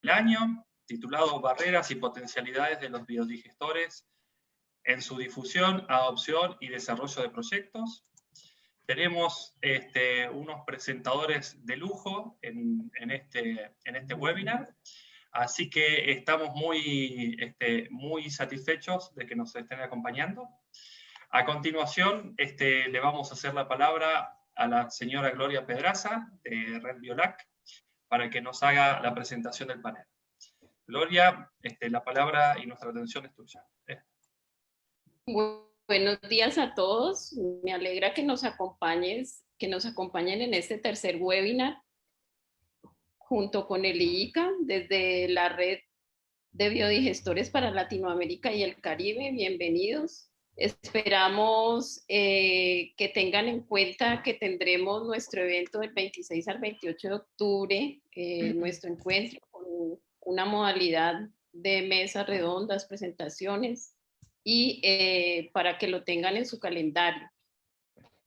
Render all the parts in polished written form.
el año, titulado Barreras y potencialidades de los biodigestores en su difusión, adopción y desarrollo de proyectos. Tenemos unos presentadores de lujo en este webinar, así que estamos muy satisfechos de que nos estén acompañando. A continuación, le vamos a hacer la palabra a la señora Gloria Pedraza, de Red Biolac, para que nos haga la presentación del panel. Gloria, la palabra y nuestra atención es tuya. Buenos días a todos. Me alegra que nos acompañen en este tercer webinar junto con el IICA desde la Red de Biodigestores para Latinoamérica y el Caribe. Bienvenidos. Esperamos que tengan en cuenta que tendremos nuestro evento del 26 al 28 de octubre, nuestro encuentro con una modalidad de mesas redondas, presentaciones, y para que lo tengan en su calendario.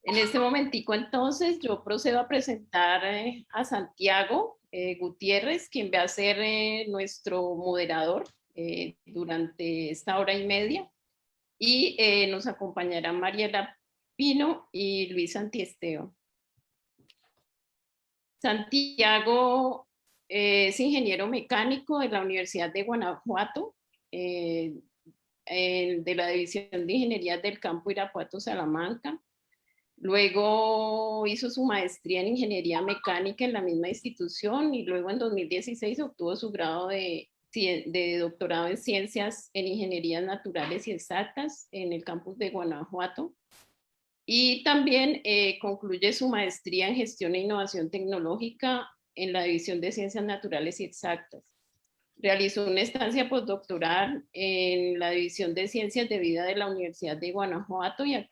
En este momentico, entonces, yo procedo a presentar a Santiago Gutiérrez, quien va a ser nuestro moderador durante esta hora y media, y nos acompañarán Mariela Pino y Luis Antiesteo. Santiago es ingeniero mecánico de la Universidad de Guanajuato, de la División de Ingeniería del Campo Irapuato, Salamanca. Luego hizo su maestría en Ingeniería Mecánica en la misma institución y luego en 2016 obtuvo su grado de doctorado en Ciencias en Ingenierías Naturales y Exactas en el campus de Guanajuato. Y también concluye su maestría en Gestión e Innovación Tecnológica en la División de Ciencias Naturales y Exactas. Realizó una estancia postdoctoral en la División de Ciencias de Vida de la Universidad de Guanajuato y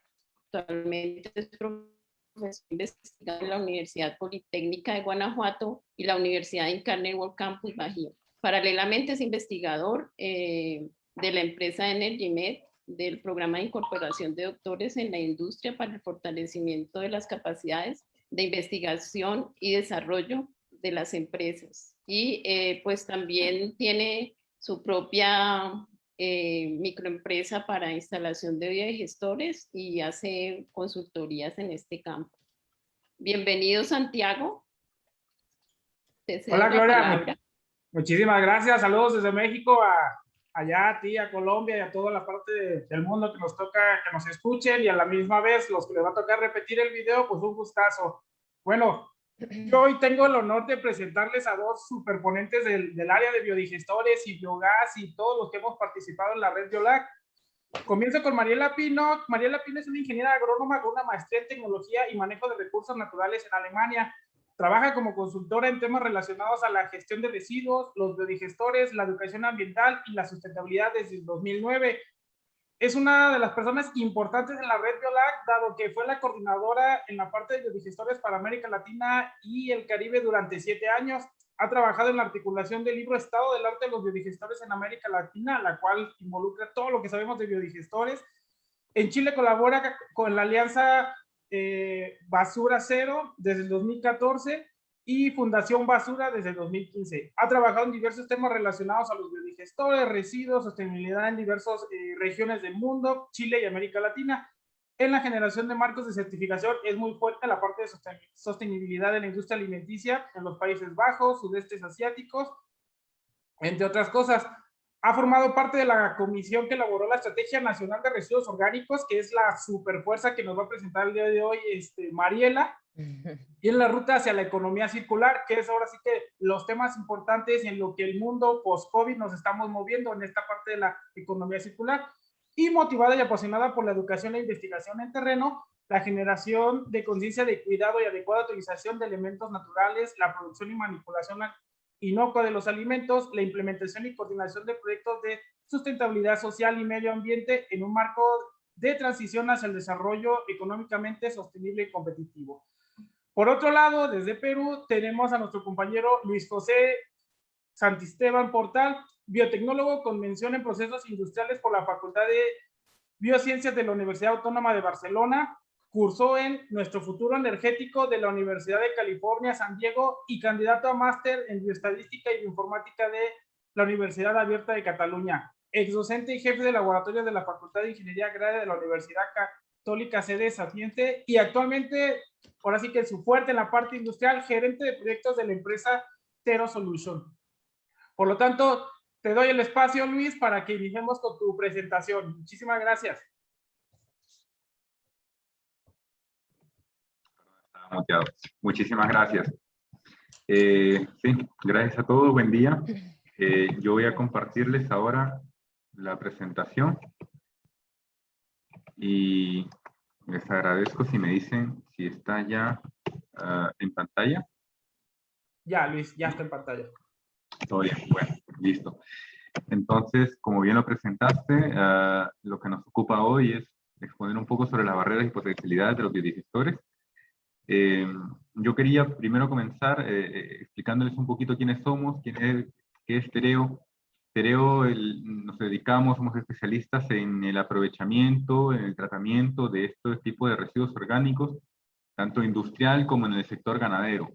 actualmente es profesor investigador en la Universidad Politécnica de Guanajuato y la Universidad Incarnate World Campus Bajío. Paralelamente es investigador de la empresa EnergyMed, del programa de incorporación de doctores en la industria para el fortalecimiento de las capacidades de investigación y desarrollo de las empresas. Y pues también tiene su propia microempresa para instalación de biodigestores y hace consultorías en este campo. Bienvenido, Santiago. Hola, Gloria. Muchísimas gracias. Saludos desde México allá a ti, a Colombia y a toda la parte del mundo que nos toca que nos escuchen, y a la misma vez los que les va a tocar repetir el video, pues un gustazo. Bueno, yo hoy tengo el honor de presentarles a dos superponentes del área de biodigestores y biogás y todos los que hemos participado en la Red Biolac. Comienzo con Mariela Pino. Mariela Pino es una ingeniera agrónoma con una maestría en tecnología y manejo de recursos naturales en Alemania. Trabaja como consultora en temas relacionados a la gestión de residuos, los biodigestores, la educación ambiental y la sustentabilidad desde el 2009. Es una de las personas importantes en la Red Biolac, dado que fue la coordinadora en la parte de biodigestores para América Latina y el Caribe durante 7 años. Ha trabajado en la articulación del libro Estado del Arte de los Biodigestores en América Latina, la cual involucra todo lo que sabemos de biodigestores. En Chile colabora con la Alianza Basura Cero desde el 2014 y Fundación Basura desde el 2015. Ha trabajado en diversos temas relacionados a los biodigestores, residuos, sostenibilidad en diversas regiones del mundo, Chile y América Latina. En la generación de marcos de certificación es muy fuerte la parte de sostenibilidad de la industria alimenticia en los Países Bajos, sudestes asiáticos, entre otras cosas. Ha formado parte de la comisión que elaboró la Estrategia Nacional de Residuos Orgánicos, que es la superfuerza que nos va a presentar el día de hoy Mariela, y en la ruta hacia la economía circular, que es ahora sí que los temas importantes y en lo que el mundo post-COVID nos estamos moviendo en esta parte de la economía circular. Y motivada y apasionada por la educación e investigación en terreno, la generación de conciencia de cuidado y adecuada utilización de elementos naturales, la producción y manipulación inocua de los alimentos, la implementación y coordinación de proyectos de sustentabilidad social y medio ambiente en un marco de transición hacia el desarrollo económicamente sostenible y competitivo. Por otro lado, desde Perú tenemos a nuestro compañero Luis José Santisteban Portal, biotecnólogo con mención en procesos industriales por la Facultad de Biociencias de la Universidad Autónoma de Barcelona. cursó en Nuestro Futuro Energético de la Universidad de California, San Diego, y candidato a máster en Bioestadística y Bioinformática de la Universidad Abierta de Cataluña. Ex docente y jefe de laboratorio de la Facultad de Ingeniería Agraria de la Universidad Católica Sede Sapiense, y actualmente, ahora sí que su fuerte en la parte industrial, gerente de proyectos de la empresa Zero Solution. Por lo tanto, te doy el espacio, Luis, para que iniciemos con tu presentación. Muchísimas gracias. Muchísimas gracias. Sí, gracias a todos, buen día. Yo voy a compartirles ahora la presentación y les agradezco si me dicen si está ya en pantalla. Ya, Luis, ya está en pantalla. Todo bien, bueno, listo. Entonces, como bien lo presentaste, lo que nos ocupa hoy es exponer un poco sobre las barreras y potencialidades de los biodigestores. Yo quería primero comenzar explicándoles un poquito quiénes somos, qué es Tereo. Tereo nos dedicamos, somos especialistas en el aprovechamiento, en el tratamiento de este tipo de residuos orgánicos, tanto industrial como en el sector ganadero.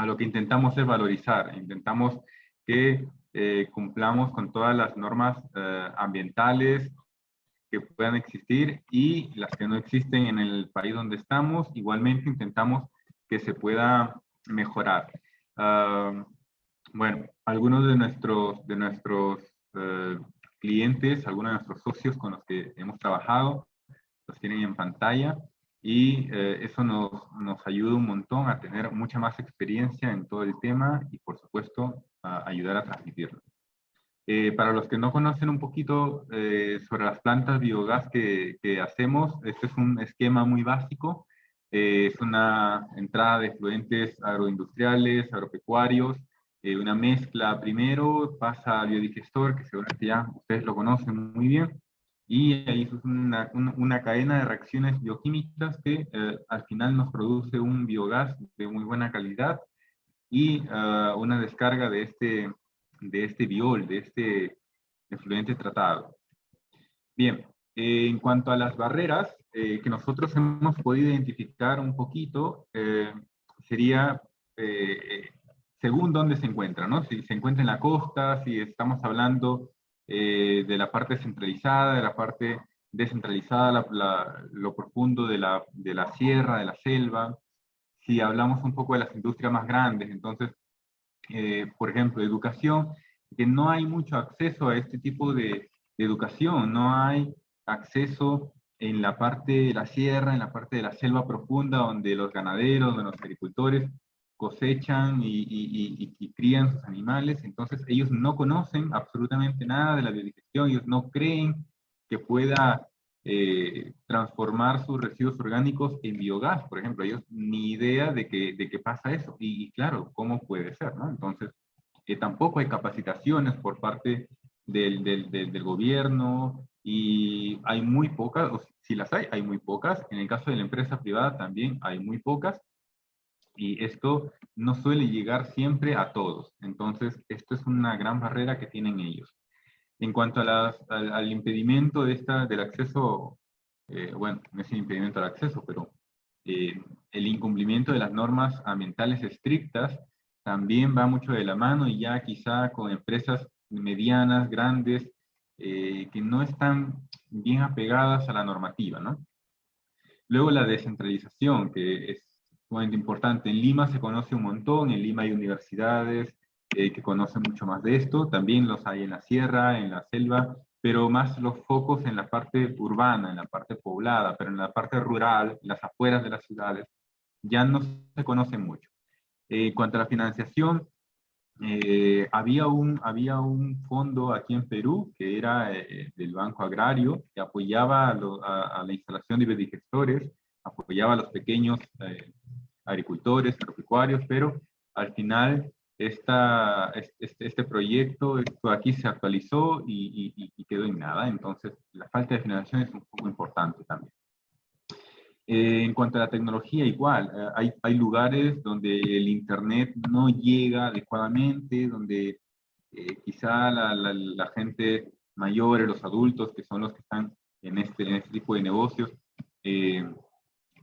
Lo que intentamos es valorizar, intentamos que cumplamos con todas las normas ambientales que puedan existir y las que no existen en el país donde estamos. Igualmente intentamos que se pueda mejorar. Bueno, algunos de nuestros clientes, algunos de nuestros socios con los que hemos trabajado, los tienen en pantalla, y eso nos ayuda un montón a tener mucha más experiencia en todo el tema y, por supuesto, a ayudar a transmitirlo. Para los que no conocen un poquito sobre las plantas biogás que hacemos, este es un esquema muy básico. Es una entrada de efluentes agroindustriales, agropecuarios, una mezcla primero, pasa al biodigestor, que seguramente ya ustedes lo conocen muy bien, y ahí es una cadena de reacciones bioquímicas que al final nos produce un biogás de muy buena calidad y una descarga de este biol, de este efluente tratado. Bien, en cuanto a las barreras que nosotros hemos podido identificar un poquito, sería según dónde se encuentra, ¿no? Si se encuentra en la costa, si estamos hablando de la parte centralizada, de la parte descentralizada, lo profundo de la sierra, de la selva. Si hablamos un poco de las industrias más grandes, entonces, por ejemplo, educación, que no hay mucho acceso a este tipo de educación, no hay acceso en la parte de la sierra, en la parte de la selva profunda, donde los ganaderos, donde los agricultores cosechan y crían sus animales. Entonces ellos no conocen absolutamente nada de la biodigestión, ellos no creen que pueda transformar sus residuos orgánicos en biogás, por ejemplo. Ellos ni idea de que pasa eso. Y claro, ¿cómo puede ser, no? Entonces, tampoco hay capacitaciones por parte del gobierno, y hay muy pocas, o si las hay muy pocas. En el caso de la empresa privada también hay muy pocas, y esto no suele llegar siempre a todos. Entonces, esto es una gran barrera que tienen ellos. En cuanto al impedimento del acceso, bueno, no es un impedimento al acceso, pero el incumplimiento de las normas ambientales estrictas también va mucho de la mano, y ya quizá con empresas medianas, grandes, que no están bien apegadas a la normativa, ¿no? Luego la descentralización, que es sumamente importante. En Lima se conoce un montón, en Lima hay universidades que conocen mucho más de esto, también los hay en la sierra, en la selva, pero más los focos en la parte urbana, en la parte poblada, pero en la parte rural, en las afueras de las ciudades, ya no se conoce mucho. En cuanto a la financiación, había un fondo aquí en Perú, que era del Banco Agrario, que apoyaba a la instalación de biodigestores, apoyaba a los pequeños agricultores, agropecuarios, pero al final este proyecto, esto aquí se actualizó y quedó en nada. Entonces, la falta de financiación es un poco importante también. En cuanto a la tecnología, igual, hay lugares donde el Internet no llega adecuadamente, donde quizá la gente mayor, los adultos, que son los que están en este tipo de negocios,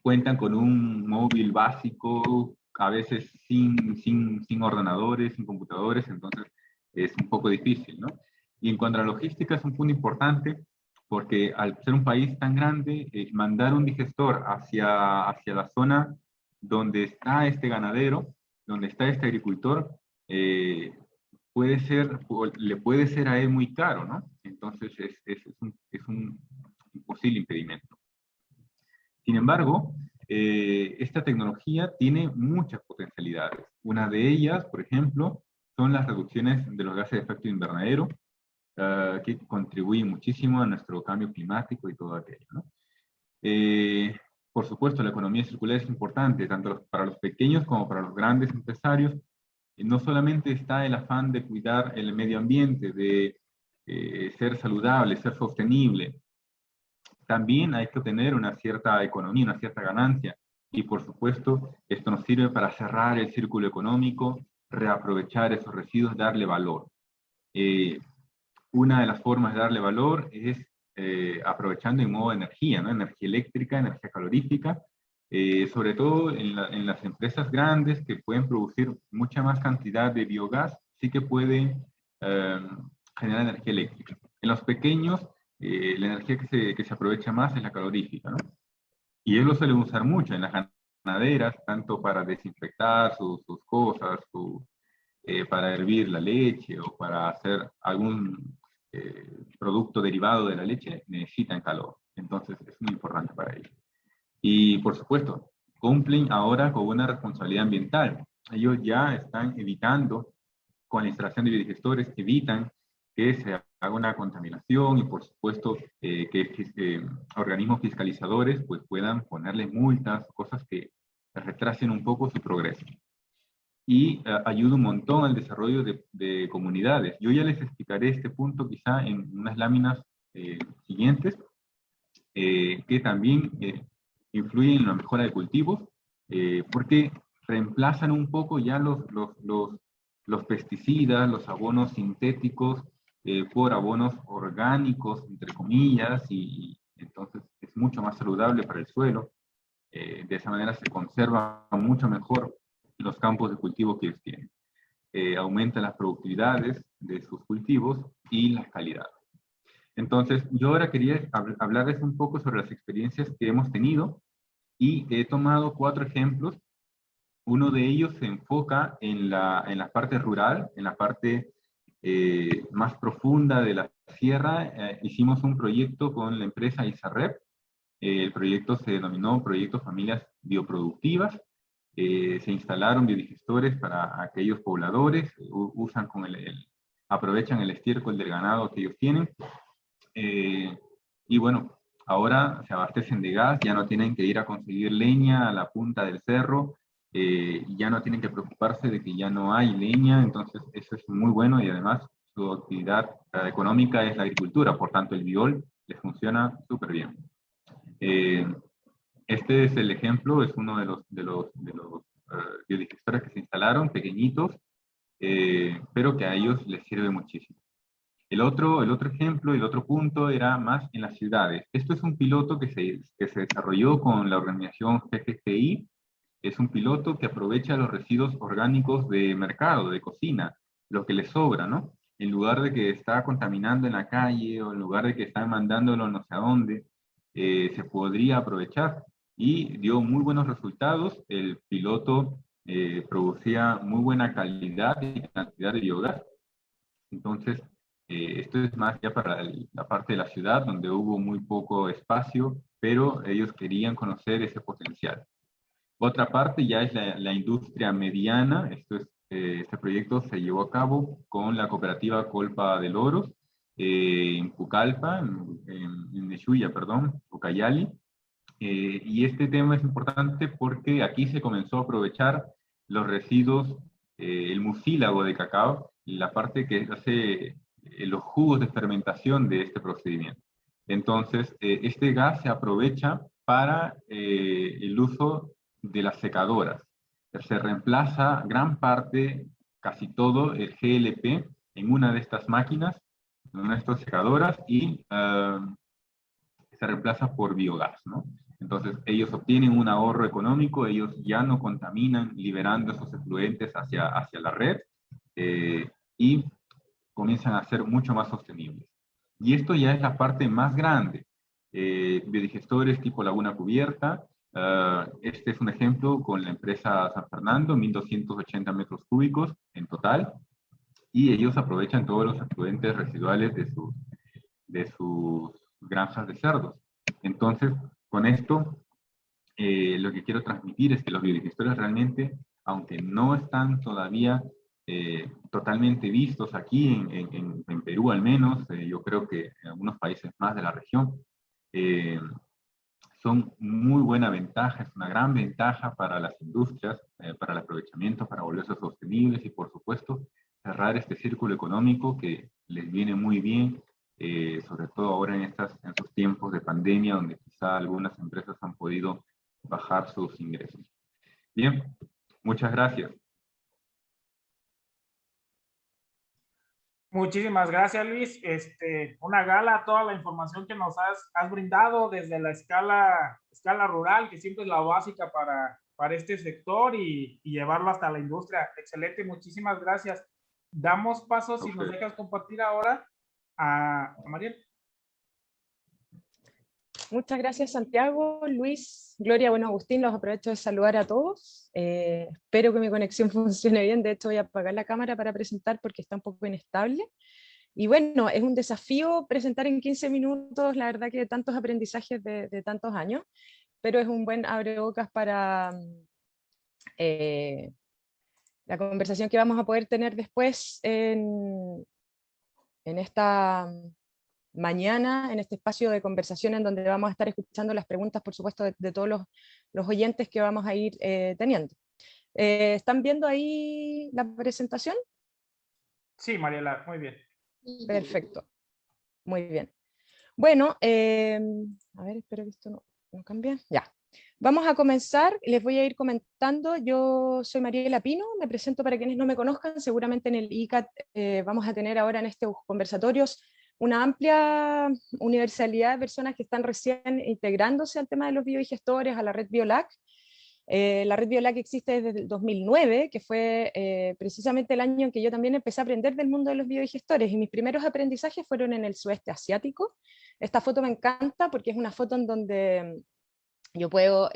cuentan con un móvil básico, a veces sin ordenadores, sin computadores, entonces es un poco difícil, ¿no? Y en cuanto a la logística es un punto importante, porque al ser un país tan grande, mandar un digestor hacia la zona donde está este ganadero, donde está este agricultor, le puede ser a él muy caro, ¿no? Entonces es un posible impedimento. Sin embargo, esta tecnología tiene muchas potencialidades. Una de ellas, por ejemplo, son las reducciones de los gases de efecto invernadero, que contribuyen muchísimo a nuestro cambio climático y todo aquello, ¿no? Por supuesto, la economía circular es importante, tanto para los pequeños como para los grandes empresarios. No solamente está el afán de cuidar el medio ambiente, de ser saludable, ser sostenible, también hay que obtener una cierta economía, una cierta ganancia. Y por supuesto, esto nos sirve para cerrar el círculo económico, reaprovechar esos residuos, darle valor. Una de las formas de darle valor es aprovechando en modo de energía, ¿no? Energía eléctrica, energía calorífica, sobre todo en las empresas grandes que pueden producir mucha más cantidad de biogás, sí que pueden generar energía eléctrica. En los pequeños, la energía que se aprovecha más es la calorífica, ¿no? Y ellos lo suelen usar mucho en las ganaderas, tanto para desinfectar sus cosas, para hervir la leche o para hacer algún producto derivado de la leche, necesitan calor. Entonces es muy importante para ellos. Y por supuesto, cumplen ahora con una responsabilidad ambiental. Ellos ya están evitando, con la instalación de biodigestores, evitan que se haga una contaminación y por supuesto que organismos fiscalizadores pues, puedan ponerle multas, cosas que retrasen un poco su progreso. Y ayuda un montón al desarrollo de comunidades. Yo ya les explicaré este punto quizá en unas láminas siguientes, que también influyen en la mejora de cultivos, porque reemplazan un poco ya los pesticidas, los abonos sintéticos, por abonos orgánicos, entre comillas, y entonces es mucho más saludable para el suelo. De esa manera se conserva mucho mejor los campos de cultivo que ellos tienen. Aumentan las productividades de sus cultivos y la calidad. Entonces, yo ahora quería hablarles un poco sobre las experiencias que hemos tenido y he tomado 4 ejemplos. Uno de ellos se enfoca en la parte rural, en la parte más profunda de la sierra. Hicimos un proyecto con la empresa ISARREP. El proyecto se denominó Proyecto Familias Bioproductivas. Se instalaron biodigestores para aquellos pobladores, usan aprovechan el estiércol del ganado que ellos tienen. Y bueno, ahora se abastecen de gas, ya no tienen que ir a conseguir leña a la punta del cerro, ya no tienen que preocuparse de que ya no hay leña, entonces eso es muy bueno y además su actividad económica es la agricultura, por tanto el biol les funciona súper bien. Este es el ejemplo, es uno de los biodigestores que se instalaron, pequeñitos, pero que a ellos les sirve muchísimo. El otro ejemplo, el otro punto era más en las ciudades. Esto es un piloto que se desarrolló con la organización GGGI. Es un piloto que aprovecha los residuos orgánicos de mercado, de cocina, lo que le sobra, ¿no? En lugar de que está contaminando en la calle o en lugar de que están mandándolo no sé a dónde, se podría aprovechar. Y dio muy buenos resultados. El piloto producía muy buena calidad y cantidad de biogás. Entonces, esto es más ya para la parte de la ciudad, donde hubo muy poco espacio, pero ellos querían conocer ese potencial. Otra parte ya es la industria mediana. Este proyecto se llevó a cabo con la cooperativa Colpa de Loros, en Pucallpa, en Neshuya, perdón, Ucayali. Y este tema es importante porque aquí se comenzó a aprovechar los residuos, el mucílago de cacao, la parte que hace los jugos de fermentación de este procedimiento. Entonces, este gas se aprovecha para el uso de las secadoras. Se reemplaza gran parte, casi todo, el GLP en una de estas máquinas, en una de estas secadoras, y se reemplaza por biogás, ¿no? Entonces, ellos obtienen un ahorro económico, ellos ya no contaminan liberando esos efluentes hacia la red, y comienzan a ser mucho más sostenibles. Y esto ya es la parte más grande. Biodigestores tipo Laguna Cubierta, este es un ejemplo con la empresa San Fernando, 1.280 metros cúbicos en total, y ellos aprovechan todos los efluentes residuales de sus granjas de cerdos. Entonces, con esto, lo que quiero transmitir es que los biodigestores realmente, aunque no están todavía totalmente vistos aquí en Perú al menos, yo creo que en algunos países más de la región, son muy buena ventaja, es una gran ventaja para las industrias, para el aprovechamiento, para volverse sostenibles y por supuesto cerrar este círculo económico que les viene muy bien, sobre todo ahora en estos tiempos de pandemia donde quizá algunas empresas han podido bajar sus ingresos. Bien, muchas gracias. Muchísimas gracias, Luis. Una gala, toda la información que nos has brindado desde la escala rural, que siempre es la básica para este sector y llevarlo hasta la industria. Excelente, muchísimas gracias. Damos paso, si nos dejas compartir ahora, a Mariel. Muchas gracias, Santiago, Luis, Gloria, bueno, Agustín, los aprovecho de saludar a todos. Espero que mi conexión funcione bien, de hecho voy a apagar la cámara para presentar porque está un poco inestable. Y bueno, es un desafío presentar en 15 minutos, la verdad que tantos aprendizajes de tantos años, pero es un buen abrebocas para la conversación que vamos a poder tener después en esta mañana, en este espacio de conversación en donde vamos a estar escuchando las preguntas, por supuesto, de todos los oyentes que vamos a ir teniendo. ¿Están viendo ahí la presentación? Sí, Mariela, muy bien. Perfecto, muy bien. Bueno, a ver, espero que esto no cambie. Ya. Vamos a comenzar, les voy a ir comentando. Yo soy Mariela Pino, me presento para quienes no me conozcan. Seguramente en el ICAT vamos a tener ahora en estos conversatorios una amplia universalidad de personas que están recién integrándose al tema de los biodigestores, a la red BioLac. La red BioLac existe desde el 2009, que fue precisamente el año en que yo también empecé a aprender del mundo de los biodigestores, y mis primeros aprendizajes fueron en el sudeste asiático. Esta foto me encanta porque es una foto en donde yo puedo,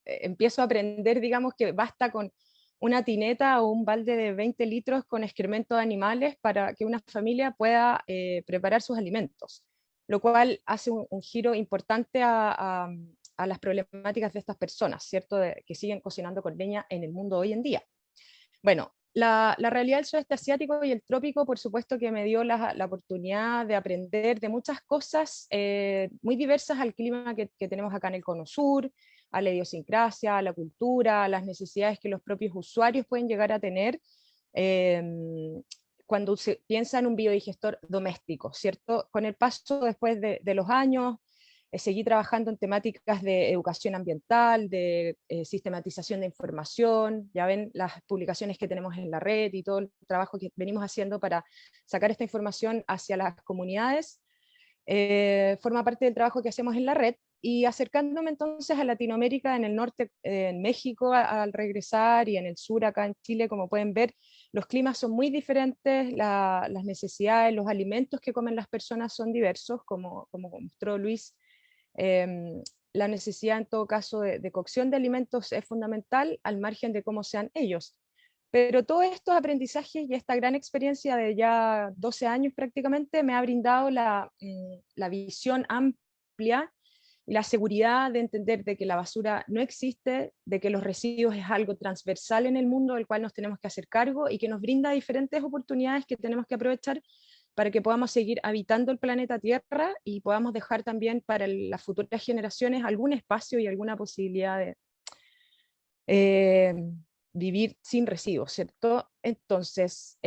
empiezo a aprender, digamos, que basta con una tineta o un balde de 20 litros con excremento de animales para que una familia pueda preparar sus alimentos, lo cual hace un giro importante a las problemáticas de estas personas, ¿cierto? Que siguen cocinando con leña en el mundo hoy en día. Bueno, la realidad del sudeste asiático y el trópico, por supuesto que me dio la oportunidad de aprender de muchas cosas muy diversas al clima que tenemos acá en el Cono Sur, a la idiosincrasia, a la cultura, a las necesidades que los propios usuarios pueden llegar a tener cuando se piensa en un biodigestor doméstico, ¿cierto? Con el paso después de los años, seguí trabajando en temáticas de educación ambiental, de sistematización de información, ya ven las publicaciones que tenemos en la red y todo el trabajo que venimos haciendo para sacar esta información hacia las comunidades, forma parte del trabajo que hacemos en la red, y acercándome entonces a Latinoamérica, en el norte, en México al regresar, y en el sur acá en Chile, como pueden ver, los climas son muy diferentes, las necesidades, los alimentos que comen las personas son diversos, como mostró Luis. La necesidad en todo caso de cocción de alimentos es fundamental al margen de cómo sean ellos. Pero todos estos aprendizajes y esta gran experiencia de ya 12 años prácticamente me ha brindado la visión amplia y la seguridad de entender de que la basura no existe, de que los residuos es algo transversal en el mundo del cual nos tenemos que hacer cargo y que nos brinda diferentes oportunidades que tenemos que aprovechar para que podamos seguir habitando el planeta Tierra y podamos dejar también para las futuras generaciones algún espacio y alguna posibilidad de vivir sin residuos, ¿cierto? Entonces,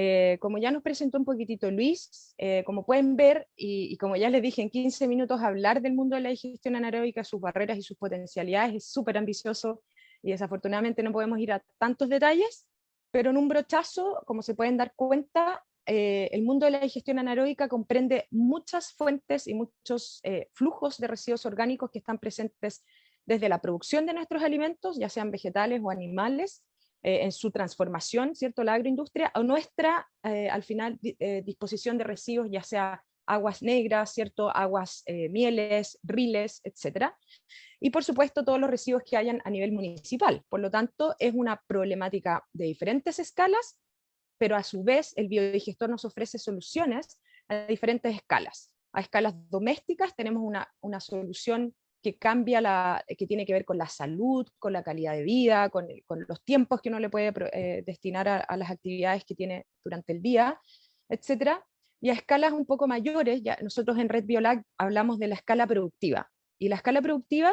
como ya nos presentó un poquitito Luis, como pueden ver, y como ya les dije, en 15 minutos hablar del mundo de la digestión anaeróbica, sus barreras y sus potencialidades es súper ambicioso, y desafortunadamente no podemos ir a tantos detalles, pero en un brochazo, como se pueden dar cuenta, el mundo de la digestión anaeróbica comprende muchas fuentes y muchos flujos de residuos orgánicos que están presentes desde la producción de nuestros alimentos, ya sean vegetales o animales, en su transformación, ¿cierto?, la agroindustria, o nuestra, al final, disposición de residuos, ya sea aguas negras, ¿cierto?, aguas mieles, riles, etc. Y por supuesto todos los residuos que hayan a nivel municipal. Por lo tanto, es una problemática de diferentes escalas, pero a su vez el biodigestor nos ofrece soluciones a diferentes escalas. A escalas domésticas tenemos una solución que cambia que tiene que ver con la salud, con la calidad de vida, con los tiempos que uno le puede destinar a las actividades que tiene durante el día, etc. Y a escalas un poco mayores, ya nosotros en Red Biolab hablamos de la escala productiva. Y la escala productiva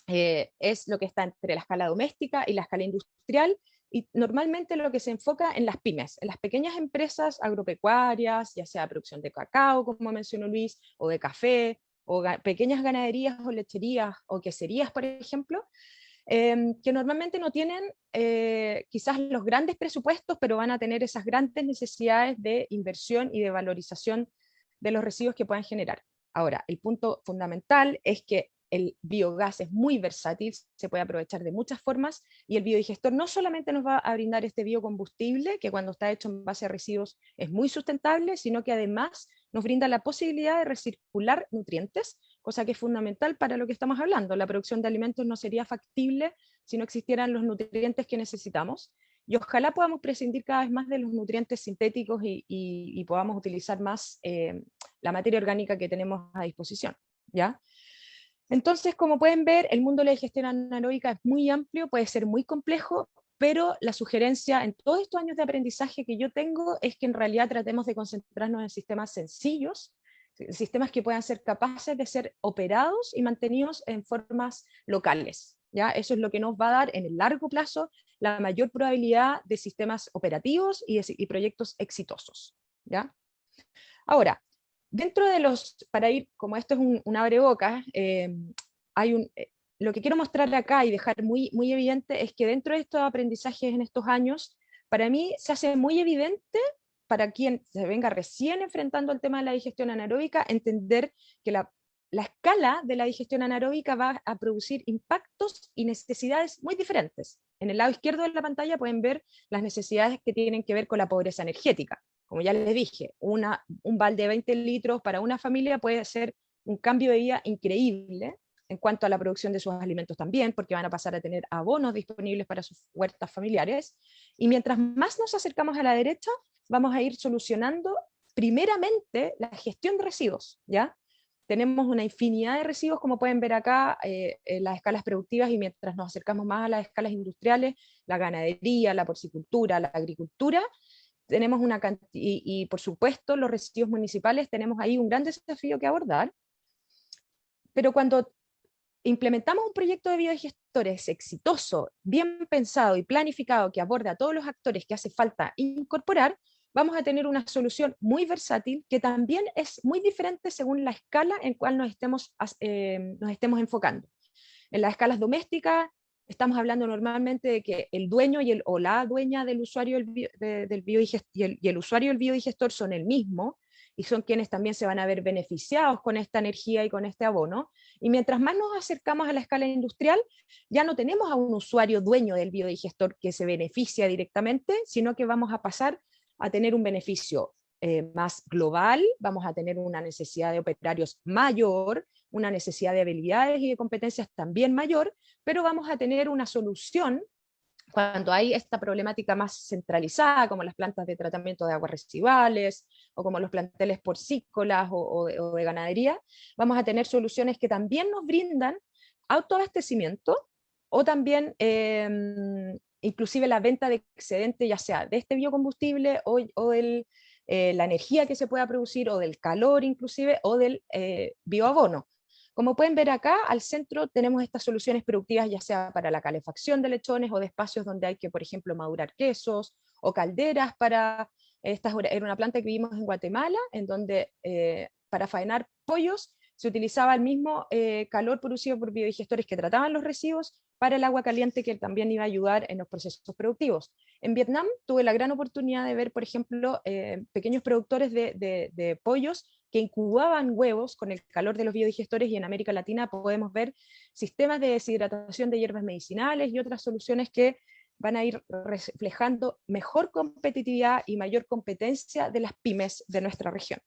es lo que está entre la escala doméstica y la escala industrial, y normalmente lo que se enfoca en las pymes, en las pequeñas empresas agropecuarias, ya sea producción de cacao, como mencionó Luis, o de café, o pequeñas ganaderías o lecherías o queserías, por ejemplo, que normalmente no tienen quizás los grandes presupuestos, pero van a tener esas grandes necesidades de inversión y de valorización de los residuos que puedan generar. Ahora, el punto fundamental es que el biogás es muy versátil, se puede aprovechar de muchas formas, y el biodigestor no solamente nos va a brindar este biocombustible, que cuando está hecho en base a residuos es muy sustentable, sino que además nos brinda la posibilidad de recircular nutrientes, cosa que es fundamental para lo que estamos hablando. La producción de alimentos no sería factible si no existieran los nutrientes que necesitamos, y ojalá podamos prescindir cada vez más de los nutrientes sintéticos y podamos utilizar más la materia orgánica que tenemos a disposición, ¿ya? Entonces, como pueden ver, el mundo de la digestión anaeróbica es muy amplio, puede ser muy complejo, pero la sugerencia en todos estos años de aprendizaje que yo tengo es que en realidad tratemos de concentrarnos en sistemas sencillos, sistemas que puedan ser capaces de ser operados y mantenidos en formas locales, ¿ya? Eso es lo que nos va a dar en el largo plazo la mayor probabilidad de sistemas operativos y proyectos exitosos, ¿ya? Ahora, dentro de para ir, como esto es un abrebocas, lo que quiero mostrar acá y dejar muy, muy evidente es que dentro de estos aprendizajes en estos años, para mí se hace muy evidente, para quien se venga recién enfrentando el tema de la digestión anaeróbica, entender que la escala de la digestión anaeróbica va a producir impactos y necesidades muy diferentes. En el lado izquierdo de la pantalla pueden ver las necesidades que tienen que ver con la pobreza energética. Como ya les dije, un balde de 20 litros para una familia puede ser un cambio de vida increíble en cuanto a la producción de sus alimentos también, porque van a pasar a tener abonos disponibles para sus huertas familiares. Y mientras más nos acercamos a la derecha, vamos a ir solucionando primeramente la gestión de residuos, ¿ya? Tenemos una infinidad de residuos, como pueden ver acá, en las escalas productivas, y mientras nos acercamos más a las escalas industriales, la ganadería, la porcicultura, la agricultura, tenemos y por supuesto los residuos municipales, tenemos ahí un gran desafío que abordar, pero cuando implementamos un proyecto de biodigestores exitoso, bien pensado y planificado que aborde a todos los actores que hace falta incorporar, vamos a tener una solución muy versátil que también es muy diferente según la escala en cual nos estemos enfocando. En las escalas domésticas, estamos hablando normalmente de que el dueño o la dueña del usuario del biodigestor y el usuario del biodigestor son el mismo, y son quienes también se van a ver beneficiados con esta energía y con este abono. Y mientras más nos acercamos a la escala industrial, ya no tenemos a un usuario dueño del biodigestor que se beneficia directamente, sino que vamos a pasar a tener un beneficio más global, vamos a tener una necesidad de operarios mayor, una necesidad de habilidades y de competencias también mayor, pero vamos a tener una solución cuando hay esta problemática más centralizada, como las plantas de tratamiento de aguas residuales, o como los planteles porcícolas o de ganadería, vamos a tener soluciones que también nos brindan autoabastecimiento, o también inclusive la venta de excedente, ya sea de este biocombustible o de la energía que se pueda producir, o del calor inclusive, o del bioabono. Como pueden ver acá, al centro tenemos estas soluciones productivas, ya sea para la calefacción de lechones o de espacios donde hay que, por ejemplo, madurar quesos, o calderas para, era una planta que vimos en Guatemala, en donde para faenar pollos se utilizaba el mismo calor producido por biodigestores que trataban los residuos para el agua caliente, que también iba a ayudar en los procesos productivos. En Vietnam tuve la gran oportunidad de ver, por ejemplo, pequeños productores de pollos que incubaban huevos con el calor de los biodigestores, y en América Latina podemos ver sistemas de deshidratación de hierbas medicinales y otras soluciones que van a ir reflejando mejor competitividad y mayor competencia de las pymes de nuestra región.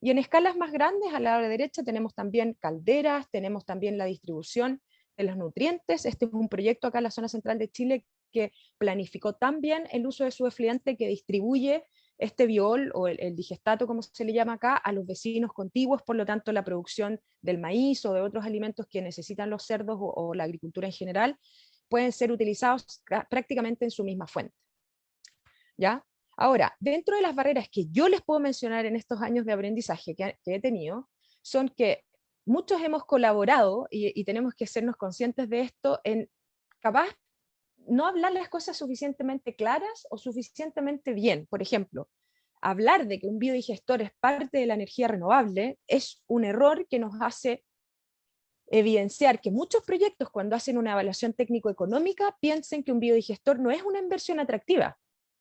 Y en escalas más grandes, a la derecha, tenemos también calderas, tenemos también la distribución de los nutrientes. Este es un proyecto acá en la zona central de Chile que planificó también el uso de su efluente que distribuye este biol, o el digestato, como se le llama acá, a los vecinos contiguos. Por lo tanto, la producción del maíz o de otros alimentos que necesitan los cerdos o la agricultura en general pueden ser utilizados prácticamente en su misma fuente. ¿Ya? Ahora, dentro de las barreras que yo les puedo mencionar en estos años de aprendizaje que he tenido, son que muchos hemos colaborado, y tenemos que sernos conscientes de esto, en capaz no hablar las cosas suficientemente claras o suficientemente bien. Por ejemplo, hablar de que un biodigestor es parte de la energía renovable es un error que nos hace evidenciar que muchos proyectos, cuando hacen una evaluación técnico-económica, piensen que un biodigestor no es una inversión atractiva.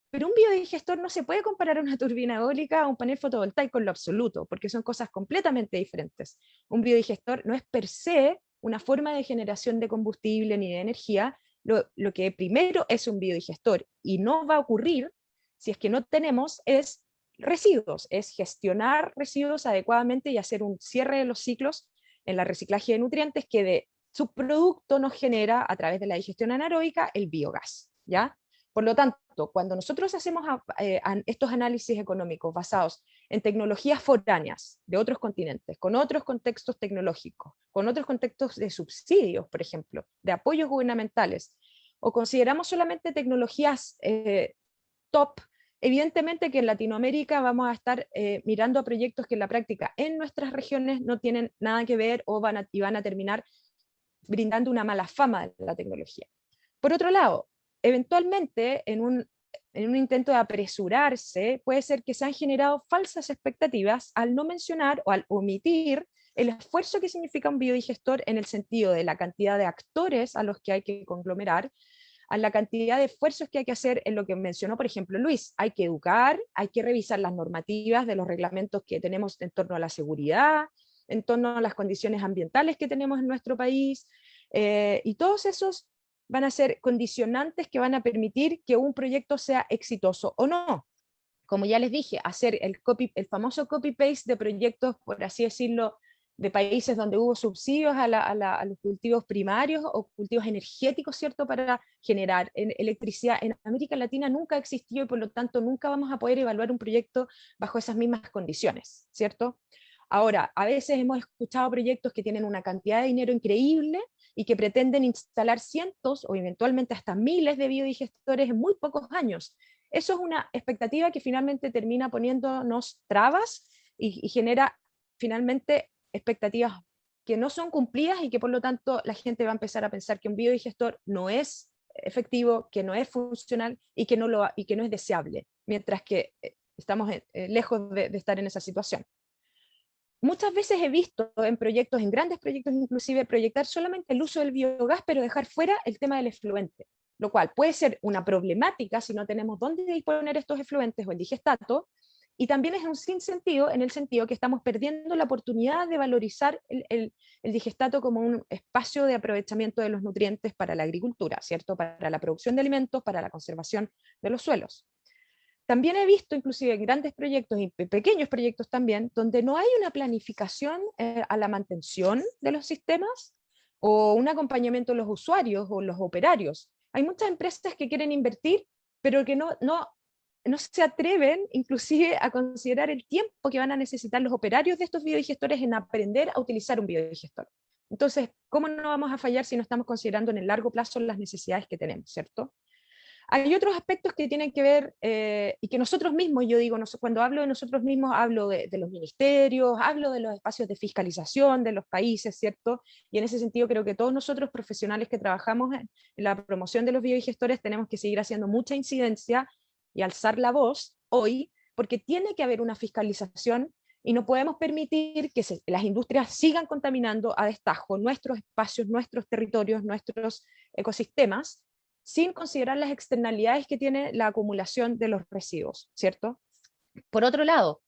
Pero un biodigestor no se puede comparar a una turbina eólica, a un panel fotovoltaico en lo absoluto, porque son cosas completamente diferentes. Un biodigestor no es per se una forma de generación de combustible ni de energía. Lo que primero es un biodigestor, y no va a ocurrir si es que no tenemos, es residuos, es gestionar residuos adecuadamente y hacer un cierre de los ciclos en la reciclaje de nutrientes que de subproducto nos genera, a través de la digestión anaeróbica, el biogás, ¿ya? Por lo tanto, cuando nosotros hacemos estos análisis económicos basados en tecnologías foráneas de otros continentes, con otros contextos tecnológicos, con otros contextos de subsidios, por ejemplo, de apoyos gubernamentales, o consideramos solamente tecnologías top, evidentemente que en Latinoamérica vamos a estar mirando a proyectos que en la práctica en nuestras regiones no tienen nada que ver, o van a terminar brindando una mala fama de la tecnología. Por otro lado, eventualmente, en un intento de apresurarse, puede ser que se han generado falsas expectativas al no mencionar o al omitir el esfuerzo que significa un biodigestor, en el sentido de la cantidad de actores a los que hay que conglomerar, a la cantidad de esfuerzos que hay que hacer en lo que mencionó, por ejemplo, Luis. Hay que educar, hay que revisar las normativas de los reglamentos que tenemos en torno a la seguridad, en torno a las condiciones ambientales que tenemos en nuestro país, y todos esos van a ser condicionantes que van a permitir que un proyecto sea exitoso o no. Como ya les dije, hacer el famoso copy-paste de proyectos, por así decirlo, de países donde hubo subsidios a los cultivos primarios o cultivos energéticos, ¿cierto?, para generar electricidad. En América Latina nunca existió, y por lo tanto nunca vamos a poder evaluar un proyecto bajo esas mismas condiciones, ¿cierto? Ahora, a veces hemos escuchado proyectos que tienen una cantidad de dinero increíble y que pretenden instalar cientos o eventualmente hasta miles de biodigestores en muy pocos años. Eso es una expectativa que finalmente termina poniéndonos trabas y genera finalmente expectativas que no son cumplidas, y que por lo tanto la gente va a empezar a pensar que un biodigestor no es efectivo, que no es funcional y que no es deseable, mientras que estamos lejos de estar en esa situación. Muchas veces he visto en proyectos, en grandes proyectos inclusive, proyectar solamente el uso del biogás, pero dejar fuera el tema del efluente, lo cual puede ser una problemática si no tenemos dónde disponer estos efluentes o el digestato, y también es un sinsentido en el sentido que estamos perdiendo la oportunidad de valorizar el digestato como un espacio de aprovechamiento de los nutrientes para la agricultura, ¿cierto?, para la producción de alimentos, para la conservación de los suelos. También he visto, inclusive, grandes proyectos y pequeños proyectos también, donde no hay una planificación a la mantención de los sistemas o un acompañamiento de los usuarios o los operarios. Hay muchas empresas que quieren invertir, pero que no se atreven inclusive a considerar el tiempo que van a necesitar los operarios de estos biodigestores en aprender a utilizar un biodigestor. Entonces, ¿cómo no vamos a fallar si no estamos considerando en el largo plazo las necesidades que tenemos, ¿cierto? Hay otros aspectos que tienen que ver, y que nosotros mismos, yo digo, cuando hablo de nosotros mismos, hablo de los ministerios, hablo de los espacios de fiscalización de los países, ¿cierto? Y en ese sentido creo que todos nosotros profesionales que trabajamos en la promoción de los biodigestores tenemos que seguir haciendo mucha incidencia y alzar la voz hoy, porque tiene que haber una fiscalización y no podemos permitir que las industrias sigan contaminando a destajo nuestros espacios, nuestros territorios, nuestros ecosistemas, sin considerar las externalidades que tiene la acumulación de los residuos, ¿cierto? Por otro lado,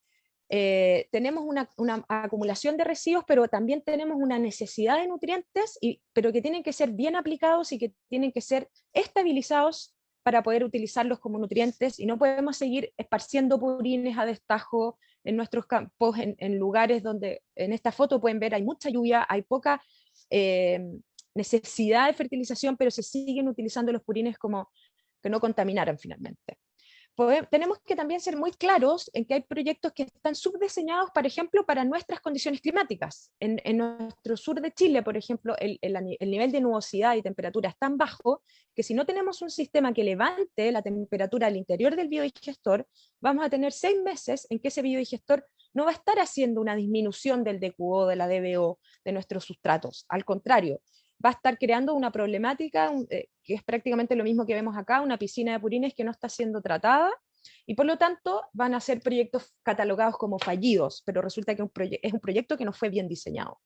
tenemos una acumulación de residuos, pero también tenemos una necesidad de nutrientes, pero que tienen que ser bien aplicados y que tienen que ser estabilizados para poder utilizarlos como nutrientes, y no podemos seguir esparciendo purines a destajo en nuestros campos, en lugares donde en esta foto pueden ver hay mucha lluvia, hay poca necesidad de fertilización, pero se siguen utilizando los purines como que no contaminaran finalmente. Tenemos que también ser muy claros en que hay proyectos que están subdiseñados, por ejemplo, para nuestras condiciones climáticas. En nuestro sur de Chile, por ejemplo, el nivel de nubosidad y temperatura es tan bajo que si no tenemos un sistema que levante la temperatura al interior del biodigestor, vamos a tener 6 meses en que ese biodigestor no va a estar haciendo una disminución del DQO, de la DBO, de nuestros sustratos. Al contrario, va a estar creando una problemática que es prácticamente lo mismo que vemos acá, una piscina de purines que no está siendo tratada, y por lo tanto van a ser proyectos catalogados como fallidos, pero resulta que es un proyecto que no fue bien diseñado.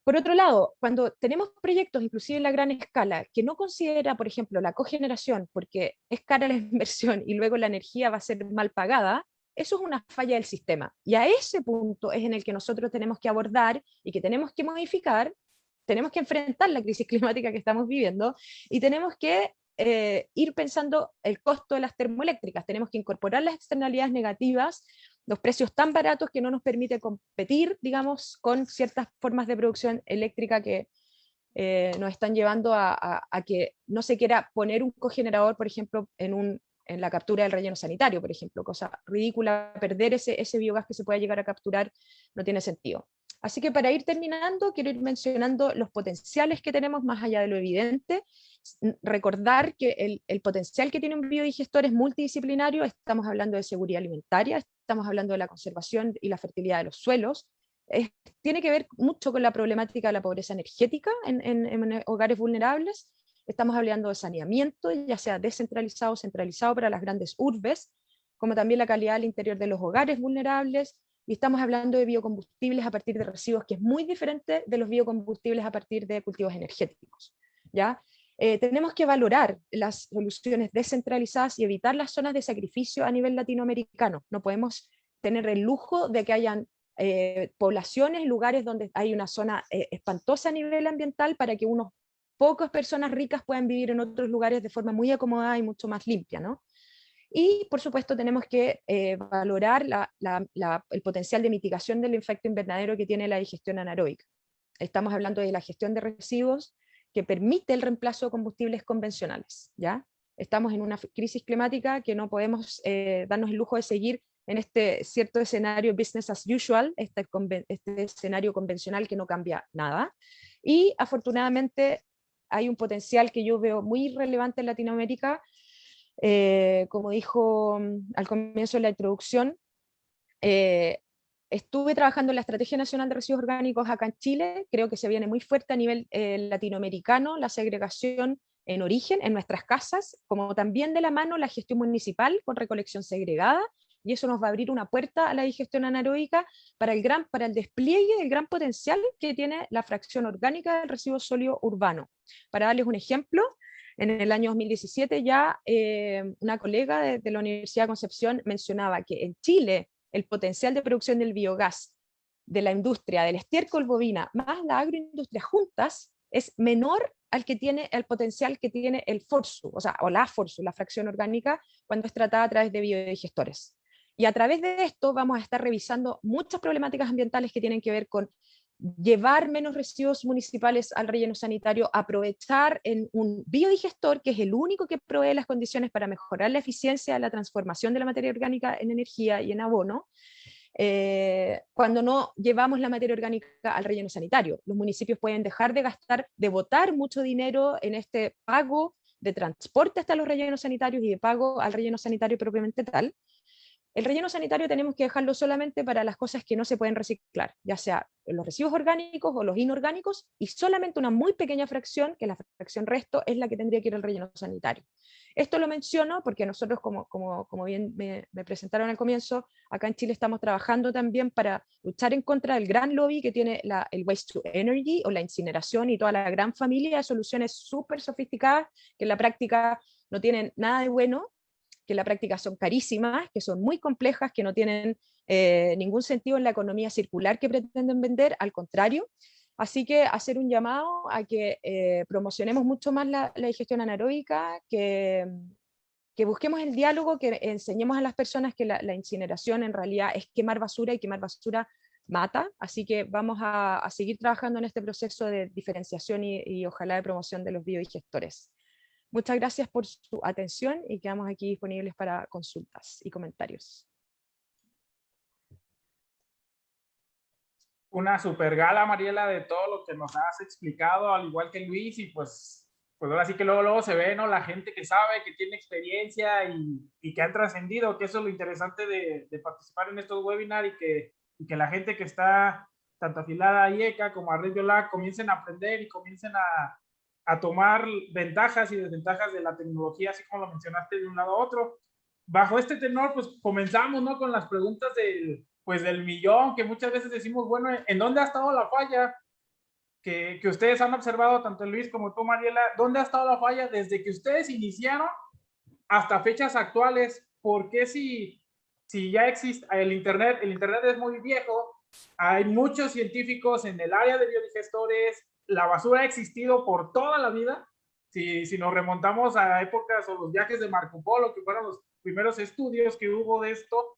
Por otro lado, cuando tenemos proyectos, inclusive en la gran escala, que no considera, por ejemplo, la cogeneración, porque es cara la inversión y luego la energía va a ser mal pagada, eso es una falla del sistema. Y a ese punto es en el que nosotros tenemos que abordar y que tenemos que modificar. Tenemos que enfrentar la crisis climática que estamos viviendo y tenemos que ir pensando el costo de las termoeléctricas. Tenemos que incorporar las externalidades negativas, los precios tan baratos que no nos permite competir, digamos, con ciertas formas de producción eléctrica que nos están llevando a que no se quiera poner un cogenerador, por ejemplo, en la captura del relleno sanitario, por ejemplo, cosa ridícula. Perder ese biogás que se pueda llegar a capturar no tiene sentido. Así que para ir terminando, quiero ir mencionando los potenciales que tenemos más allá de lo evidente. Recordar que el potencial que tiene un biodigestor es multidisciplinario. Estamos hablando de seguridad alimentaria, estamos hablando de la conservación y la fertilidad de los suelos. Tiene que ver mucho con la problemática de la pobreza energética en hogares vulnerables. Estamos hablando de saneamiento, ya sea descentralizado o centralizado para las grandes urbes, como también la calidad al interior de los hogares vulnerables. Y estamos hablando de biocombustibles a partir de residuos, que es muy diferente de los biocombustibles a partir de cultivos energéticos, ¿ya? Tenemos que valorar las soluciones descentralizadas y evitar las zonas de sacrificio a nivel latinoamericano. No podemos tener el lujo de que hayan poblaciones, lugares donde hay una zona espantosa a nivel ambiental para que unos pocas personas ricas puedan vivir en otros lugares de forma muy acomodada y mucho más limpia, ¿no? Y, por supuesto, tenemos que valorar el potencial de mitigación del efecto invernadero que tiene la digestión anaeróbica. Estamos hablando de la gestión de residuos que permite el reemplazo de combustibles convencionales, ¿ya? Estamos en una crisis climática que no podemos darnos el lujo de seguir en este cierto escenario business as usual, este escenario convencional que no cambia nada. Y, afortunadamente, hay un potencial que yo veo muy relevante en Latinoamérica. Como dijo al comienzo de la introducción, estuve trabajando en la Estrategia Nacional de Residuos Orgánicos acá en Chile. Creo que se viene muy fuerte a nivel latinoamericano la segregación en origen, en nuestras casas, como también de la mano la gestión municipal con recolección segregada, y eso nos va a abrir una puerta a la digestión anaeróbica para el despliegue del gran potencial que tiene la fracción orgánica del residuo sólido urbano. Para darles un ejemplo, en el año 2017 ya una colega de la Universidad de Concepción mencionaba que en Chile el potencial de producción del biogás de la industria del estiércol bovina más la agroindustria juntas es menor al que tiene el potencial que tiene el FORSU, o la FORSU, la fracción orgánica, cuando es tratada a través de biodigestores. Y a través de esto vamos a estar revisando muchas problemáticas ambientales que tienen que ver con llevar menos residuos municipales al relleno sanitario, aprovechar en un biodigestor, que es el único que provee las condiciones para mejorar la eficiencia de la transformación de la materia orgánica en energía y en abono, cuando no llevamos la materia orgánica al relleno sanitario. Los municipios pueden dejar de botar mucho dinero en este pago de transporte hasta los rellenos sanitarios y de pago al relleno sanitario propiamente tal, el relleno sanitario tenemos que dejarlo solamente para las cosas que no se pueden reciclar, ya sea los residuos orgánicos o los inorgánicos, y solamente una muy pequeña fracción, que es la fracción resto, es la que tendría que ir al relleno sanitario. Esto lo menciono porque nosotros, como bien me presentaron al comienzo, acá en Chile estamos trabajando también para luchar en contra del gran lobby que tiene el waste to energy, o la incineración, y toda la gran familia de soluciones súper sofisticadas que en la práctica no tienen nada de bueno, que en la práctica son carísimas, que son muy complejas, que no tienen ningún sentido en la economía circular que pretenden vender, al contrario. Así que hacer un llamado a que promocionemos mucho más la digestión anaeróbica, que busquemos el diálogo, que enseñemos a las personas que la incineración en realidad es quemar basura, y quemar basura mata. Así que vamos a seguir trabajando en este proceso de diferenciación y ojalá de promoción de los biodigestores. Muchas gracias por su atención y quedamos aquí disponibles para consultas y comentarios. Una super gala, Mariela, de todo lo que nos has explicado, al igual que Luis, y pues ahora sí que luego se ve, ¿no? La gente que sabe, que tiene experiencia y que han trascendido, que eso es lo interesante de participar en estos webinars, y que la gente que está tanto afiliada a IECA como a Red Biolac comiencen a aprender y comiencen a tomar ventajas y desventajas de la tecnología, así como lo mencionaste, de un lado a otro. Bajo este tenor, pues comenzamos, ¿no? Con las preguntas del millón, que muchas veces decimos, bueno, ¿en dónde ha estado la falla? Que ustedes han observado, tanto Luis como tú, Mariela, ¿dónde ha estado la falla desde que ustedes iniciaron hasta fechas actuales? ¿Por qué si ya existe el Internet es muy viejo, hay muchos científicos en el área de biodigestores, la basura ha existido por toda la vida? Si nos remontamos a épocas o los viajes de Marco Polo, que fueron los primeros estudios que hubo de esto,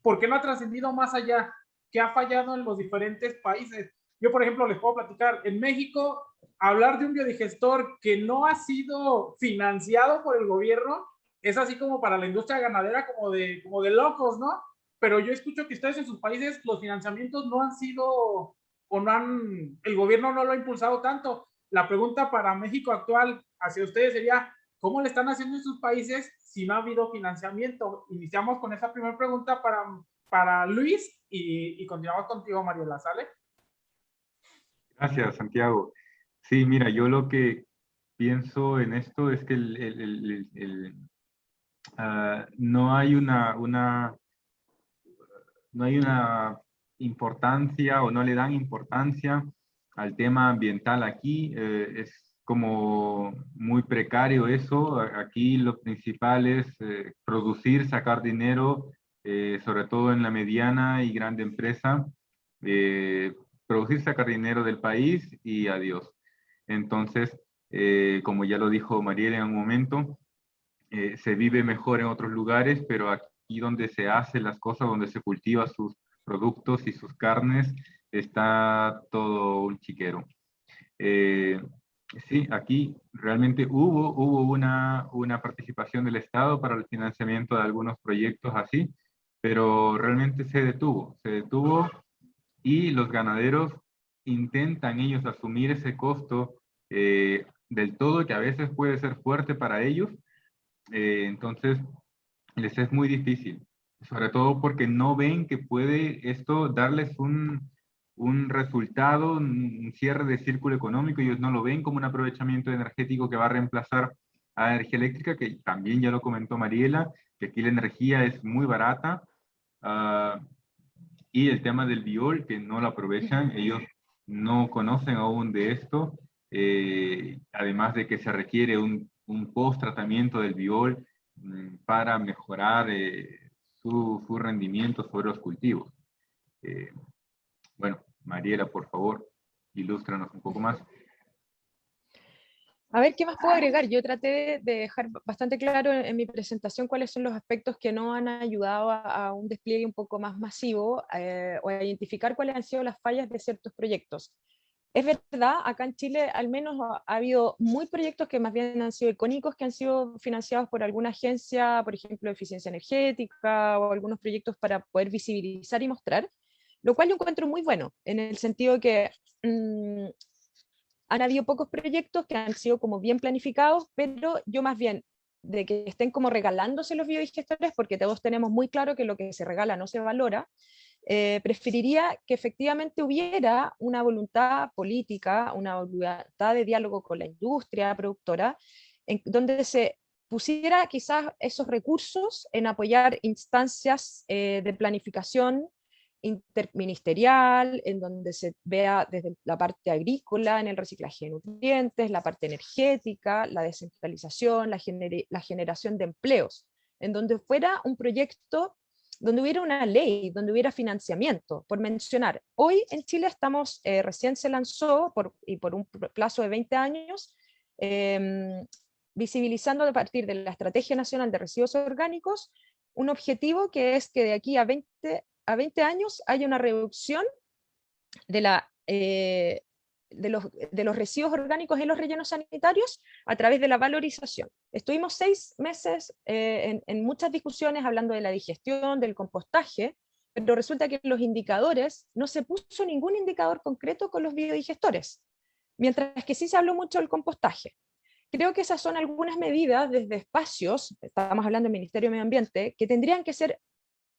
¿por qué no ha trascendido más allá? ¿Qué ha fallado en los diferentes países? Yo, por ejemplo, les puedo platicar, en México, hablar de un biodigestor que no ha sido financiado por el gobierno es así como para la industria ganadera, como de locos, ¿no? Pero yo escucho que ustedes en sus países los financiamientos no han sido, el gobierno no lo ha impulsado tanto. La pregunta para México actual hacia ustedes sería, ¿cómo le están haciendo en sus países si no ha habido financiamiento? Iniciamos con esa primera pregunta para Luis y continuamos contigo, Mariela, ¿sale? Gracias, Santiago. Sí, mira, yo lo que pienso en esto es que no hay no hay una importancia, o no le dan importancia al tema ambiental aquí. Es como muy precario eso. Aquí lo principal es producir, sacar dinero, sobre todo en la mediana y grande empresa, producir, sacar dinero del país y adiós. Entonces, como ya lo dijo Mariela en un momento, se vive mejor en otros lugares, pero aquí donde se hacen las cosas, donde se cultiva sus productos y sus carnes, está todo un chiquero. Sí, aquí realmente hubo una participación del Estado para el financiamiento de algunos proyectos así, pero realmente se detuvo y los ganaderos intentan ellos asumir ese costo del todo, que a veces puede ser fuerte para ellos. Entonces, les es muy difícil, sobre todo porque no ven que puede esto darles un resultado, un cierre de círculo económico. Ellos no lo ven como un aprovechamiento energético que va a reemplazar a la energía eléctrica, que también ya lo comentó Mariela, que aquí la energía es muy barata, y el tema del biol, que no lo aprovechan, ellos no conocen aún de esto, además de que se requiere un post-tratamiento del biol para mejorar su rendimiento sobre los cultivos. Bueno, Mariela, por favor, ilústranos un poco más. A ver, ¿qué más puedo agregar? Yo traté de dejar bastante claro en mi presentación cuáles son los aspectos que no han ayudado a un despliegue un poco más masivo, o a identificar cuáles han sido las fallas de ciertos proyectos. Es verdad, acá en Chile al menos ha habido muy proyectos que más bien han sido icónicos, que han sido financiados por alguna agencia, por ejemplo, de eficiencia energética, o algunos proyectos para poder visibilizar y mostrar, lo cual yo encuentro muy bueno, en el sentido que han habido pocos proyectos que han sido como bien planificados, pero yo más bien de que estén como regalándose los biodigestores, porque todos tenemos muy claro que lo que se regala no se valora. Preferiría que efectivamente hubiera una voluntad política, una voluntad de diálogo con la industria productora, donde se pusiera quizás esos recursos en apoyar instancias de planificación interministerial, en donde se vea desde la parte agrícola, en el reciclaje de nutrientes, la parte energética, la descentralización, la generación de empleos, en donde fuera un proyecto, donde hubiera una ley, donde hubiera financiamiento, por mencionar. Hoy en Chile estamos, recién se lanzó, y por un plazo de 20 años, visibilizando a partir de la Estrategia Nacional de Residuos Orgánicos, un objetivo que es que de aquí a 20 años haya una reducción de los residuos orgánicos en los rellenos sanitarios a través de la valorización. Estuvimos 6 meses en muchas discusiones hablando de la digestión, del compostaje, pero resulta que los indicadores, no se puso ningún indicador concreto con los biodigestores, mientras que sí se habló mucho del compostaje. Creo que esas son algunas medidas desde espacios, estamos hablando del Ministerio de Medio Ambiente, que tendrían que ser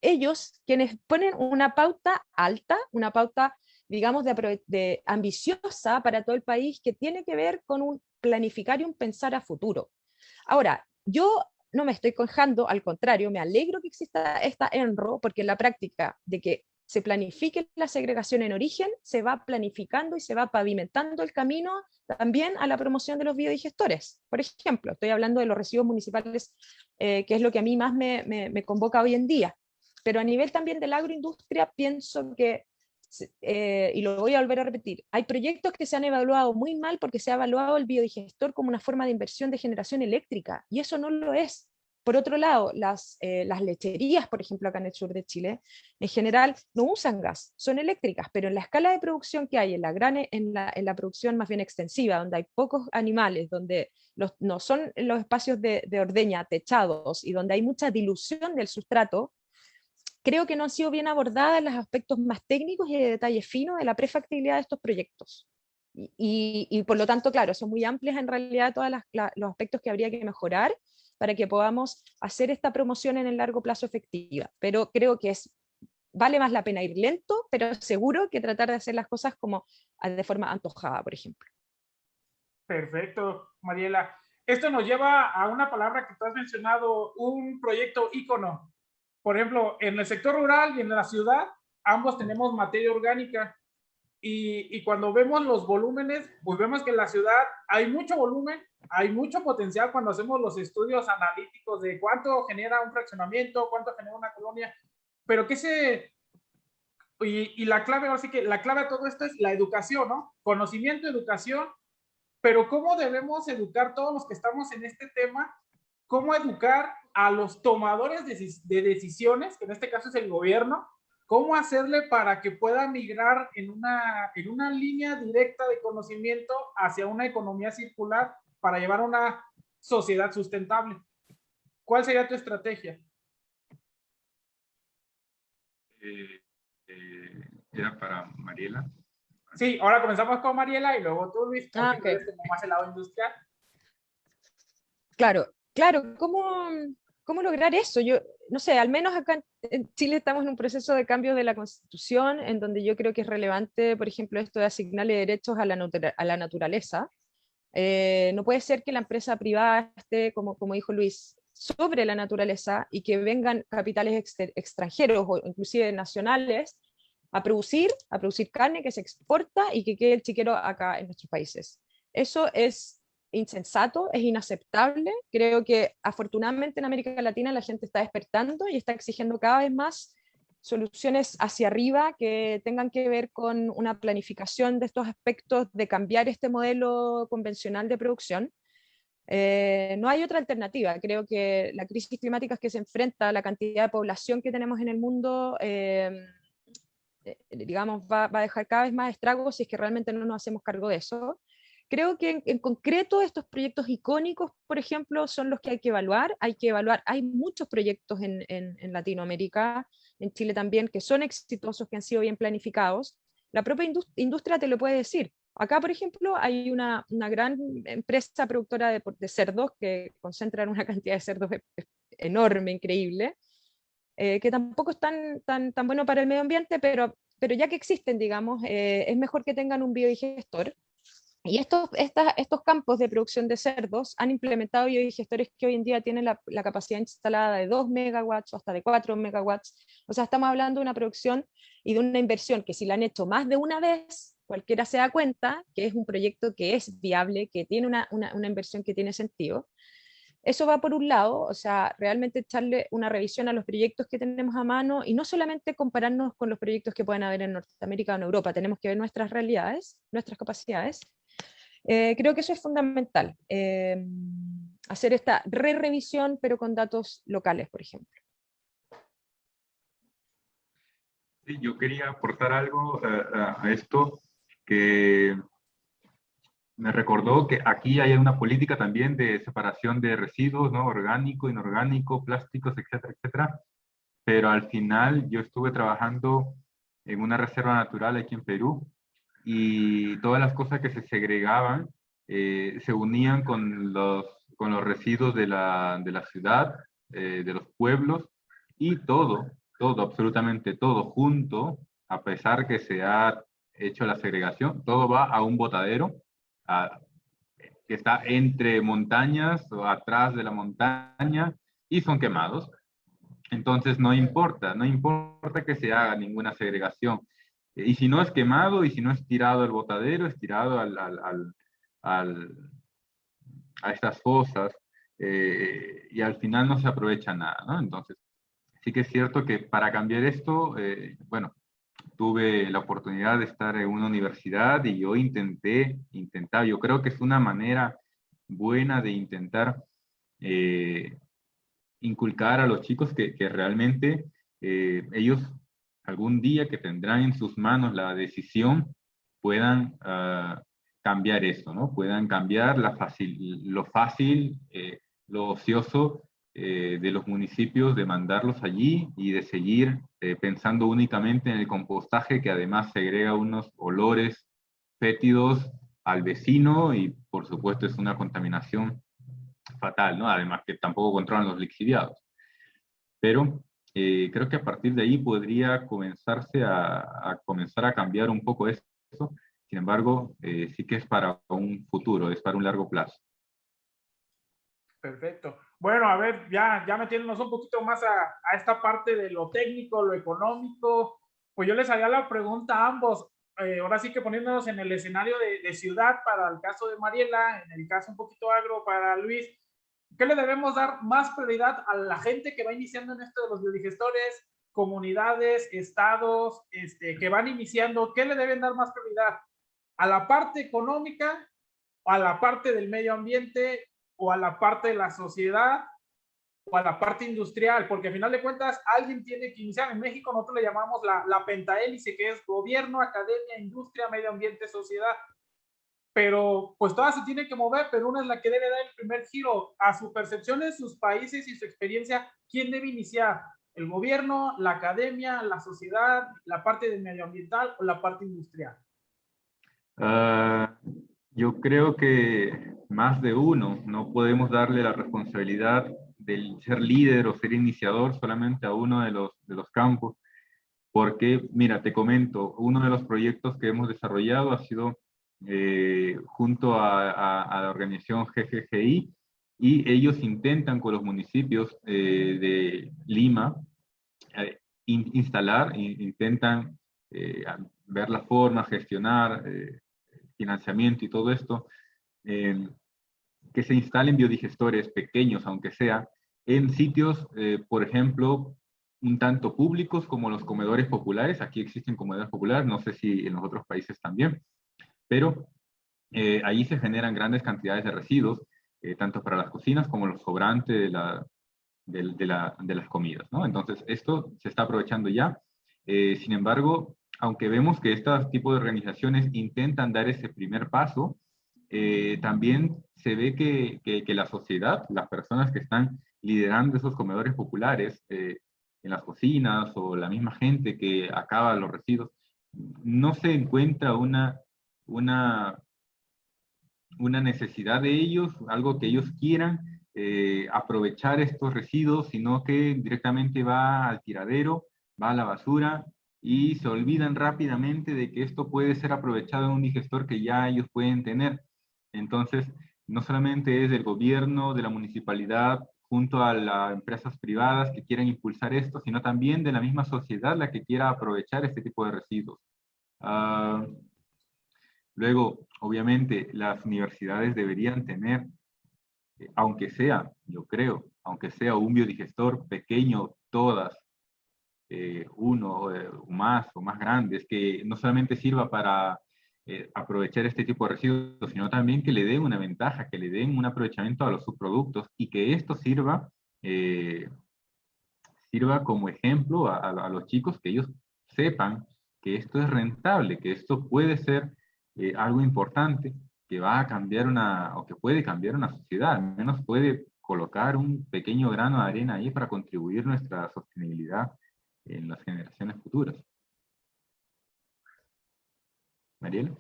ellos quienes ponen una pauta alta, una pauta, digamos, de ambiciosa para todo el país, que tiene que ver con un planificar y un pensar a futuro. Ahora, yo no me estoy quejando, al contrario, me alegro que exista esta ENRO, porque en la práctica de que se planifique la segregación en origen, se va planificando y se va pavimentando el camino también a la promoción de los biodigestores. Por ejemplo, estoy hablando de los residuos municipales, que es lo que a mí más me convoca hoy en día. Pero a nivel también de la agroindustria, pienso que, y lo voy a volver a repetir, hay proyectos que se han evaluado muy mal porque se ha evaluado el biodigestor como una forma de inversión de generación eléctrica, y eso no lo es. Por otro lado, las lecherías, por ejemplo, acá en el sur de Chile, en general no usan gas, son eléctricas, pero en la escala de producción que hay, en la producción más bien extensiva, donde hay pocos animales, donde no son los espacios de ordeña techados y donde hay mucha dilución del sustrato, creo que no han sido bien abordadas los aspectos más técnicos y de detalle fino de la prefactibilidad de estos proyectos. Y por lo tanto, claro, son muy amplias en realidad todos los aspectos que habría que mejorar para que podamos hacer esta promoción en el largo plazo efectiva. Pero creo que vale más la pena ir lento, pero seguro, que tratar de hacer las cosas como de forma antojada, por ejemplo. Perfecto, Mariela. Esto nos lleva a una palabra que tú has mencionado, un proyecto ícono. Por ejemplo, en el sector rural y en la ciudad, ambos tenemos materia orgánica. Y cuando vemos los volúmenes, pues vemos que en la ciudad hay mucho volumen, hay mucho potencial cuando hacemos los estudios analíticos de cuánto genera un fraccionamiento, cuánto genera una colonia, pero y la clave, ahora sí que la clave de todo esto es la educación, ¿no? Conocimiento, educación, pero ¿cómo debemos educar todos los que estamos en este tema? ¿Cómo educar a los tomadores de decisiones, que en este caso es el gobierno? ¿Cómo hacerle para que pueda migrar en una línea directa de conocimiento hacia una economía circular para llevar a una sociedad sustentable? ¿Cuál sería tu estrategia? Era para Mariela. Sí, ahora comenzamos con Mariela y luego tú, Luis, porque Okay. tú eres como más el lado industrial. Claro, ¿cómo lograr eso? Yo no sé, al menos acá en Chile estamos en un proceso de cambio de la Constitución, en donde yo creo que es relevante, por ejemplo, esto de asignarle derechos a la naturaleza. No puede ser que la empresa privada esté, como dijo Luis, sobre la naturaleza y que vengan capitales extranjeros o inclusive nacionales a producir carne que se exporta y que quede el chiquero acá en nuestros países. Eso es insensato, es inaceptable. Creo que afortunadamente en América Latina la gente está despertando y está exigiendo cada vez más soluciones hacia arriba que tengan que ver con una planificación de estos aspectos, de cambiar este modelo convencional de producción. No hay otra alternativa. Creo que la crisis climática que se enfrenta, la cantidad de población que tenemos en el mundo, digamos, va a dejar cada vez más estragos si es que realmente no nos hacemos cargo de eso. Creo que en concreto estos proyectos icónicos, por ejemplo, son los que hay que evaluar. Hay muchos proyectos en Latinoamérica, en Chile también, que son exitosos, que han sido bien planificados. La propia industria te lo puede decir. Acá, por ejemplo, hay una gran empresa productora de cerdos que concentra una cantidad de cerdos enorme, increíble, que tampoco es tan bueno para el medio ambiente, pero ya que existen, digamos, es mejor que tengan un biodigestor. Y estos campos de producción de cerdos han implementado biodigestores que hoy en día tienen la capacidad instalada de 2 megawatts o hasta de 4 megawatts. O sea, estamos hablando de una producción y de una inversión que si la han hecho más de una vez, cualquiera se da cuenta que es un proyecto que es viable, que tiene una inversión que tiene sentido. Eso va por un lado, o sea, realmente echarle una revisión a los proyectos que tenemos a mano y no solamente compararnos con los proyectos que pueden haber en Norteamérica o en Europa, tenemos que ver nuestras realidades, nuestras capacidades. Creo que eso es fundamental, hacer esta revisión pero con datos locales, por ejemplo. Sí, yo quería aportar algo a esto que me recordó que aquí hay una política también de separación de residuos, ¿no? Orgánico, inorgánico, plásticos, etcétera, etcétera. Pero al final yo estuve trabajando en una reserva natural aquí en Perú y todas las cosas que se segregaban se unían con los residuos de la ciudad, de los pueblos, y todo, absolutamente todo junto, a pesar que se ha hecho la segregación, todo va a un botadero a, que está entre montañas o atrás de la montaña y son quemados. Entonces no importa que se haga ninguna segregación. Y si no es quemado, y si no es tirado al botadero, es tirado a estas fosas, y al final no se aprovecha nada, ¿no? Entonces, sí que es cierto que para cambiar esto, bueno, tuve la oportunidad de estar en una universidad y yo yo creo que es una manera buena de intentar inculcar a los chicos que realmente ellos algún día que tendrán en sus manos la decisión puedan cambiar eso, ¿no? Puedan cambiar lo fácil, lo ocioso de los municipios, de mandarlos allí y de seguir pensando únicamente en el compostaje, que además segrega unos olores fétidos al vecino y por supuesto es una contaminación fatal, ¿no? Además que tampoco controlan los lixiviados. Pero creo que a partir de ahí podría comenzarse comenzar a cambiar un poco eso. Sin embargo, sí que es para un futuro, es para un largo plazo. Perfecto. Bueno, a ver, ya metiéndonos un poquito más a esta parte de lo técnico, lo económico, pues yo les haría la pregunta a ambos. Ahora sí que poniéndonos en el escenario de ciudad para el caso de Mariela, en el caso un poquito agro para Luis, ¿qué le debemos dar más prioridad a la gente que va iniciando en esto de los biodigestores, comunidades, estados, que van iniciando? ¿Qué le deben dar más prioridad? ¿A la parte económica, o a la parte del medio ambiente, o a la parte de la sociedad, o a la parte industrial? Porque al final de cuentas alguien tiene que iniciar. En México nosotros le llamamos la pentahélice, que es gobierno, academia, industria, medio ambiente, sociedad. Pero pues todas se tienen que mover, pero una es la que debe dar el primer giro a su percepción de sus países y su experiencia. ¿Quién debe iniciar? ¿El gobierno, la academia, la sociedad, la parte de medioambiental o la parte industrial? Yo creo que más de uno. No podemos darle la responsabilidad de ser líder o ser iniciador solamente a uno de los campos, porque, mira, te comento, uno de los proyectos que hemos desarrollado ha sido junto a la organización GGGI, y ellos intentan con los municipios de Lima intentan ver la forma, gestionar financiamiento y todo esto, que se instalen biodigestores pequeños, aunque sea, en sitios, por ejemplo, un tanto públicos como los comedores populares. Aquí existen comedores populares, no sé si en los otros países también, pero ahí se generan grandes cantidades de residuos, tanto para las cocinas como los sobrantes de las comidas, ¿no? Entonces, esto se está aprovechando ya. Sin embargo, aunque vemos que estos tipos de organizaciones intentan dar ese primer paso, también se ve que la sociedad, las personas que están liderando esos comedores populares en las cocinas, o la misma gente que acaba los residuos, no se encuentra una necesidad de ellos, algo que ellos quieran, aprovechar estos residuos, sino que directamente va al tiradero, va a la basura, y se olvidan rápidamente de que esto puede ser aprovechado en un digestor que ya ellos pueden tener. Entonces, no solamente es del gobierno, de la municipalidad, junto a las empresas privadas que quieran impulsar esto, sino también de la misma sociedad la que quiera aprovechar este tipo de residuos. Luego, obviamente, las universidades deberían tener, aunque sea, yo creo, aunque sea un biodigestor pequeño, todas, uno o más grandes, que no solamente sirva para aprovechar este tipo de residuos, sino también que le den una ventaja, que le den un aprovechamiento a los subproductos y que esto sirva como ejemplo a los chicos, que ellos sepan que esto es rentable, que esto puede ser algo importante, que va a cambiar o que puede cambiar una sociedad, al menos puede colocar un pequeño grano de arena ahí para contribuir a nuestra sostenibilidad en las generaciones futuras. Mariela.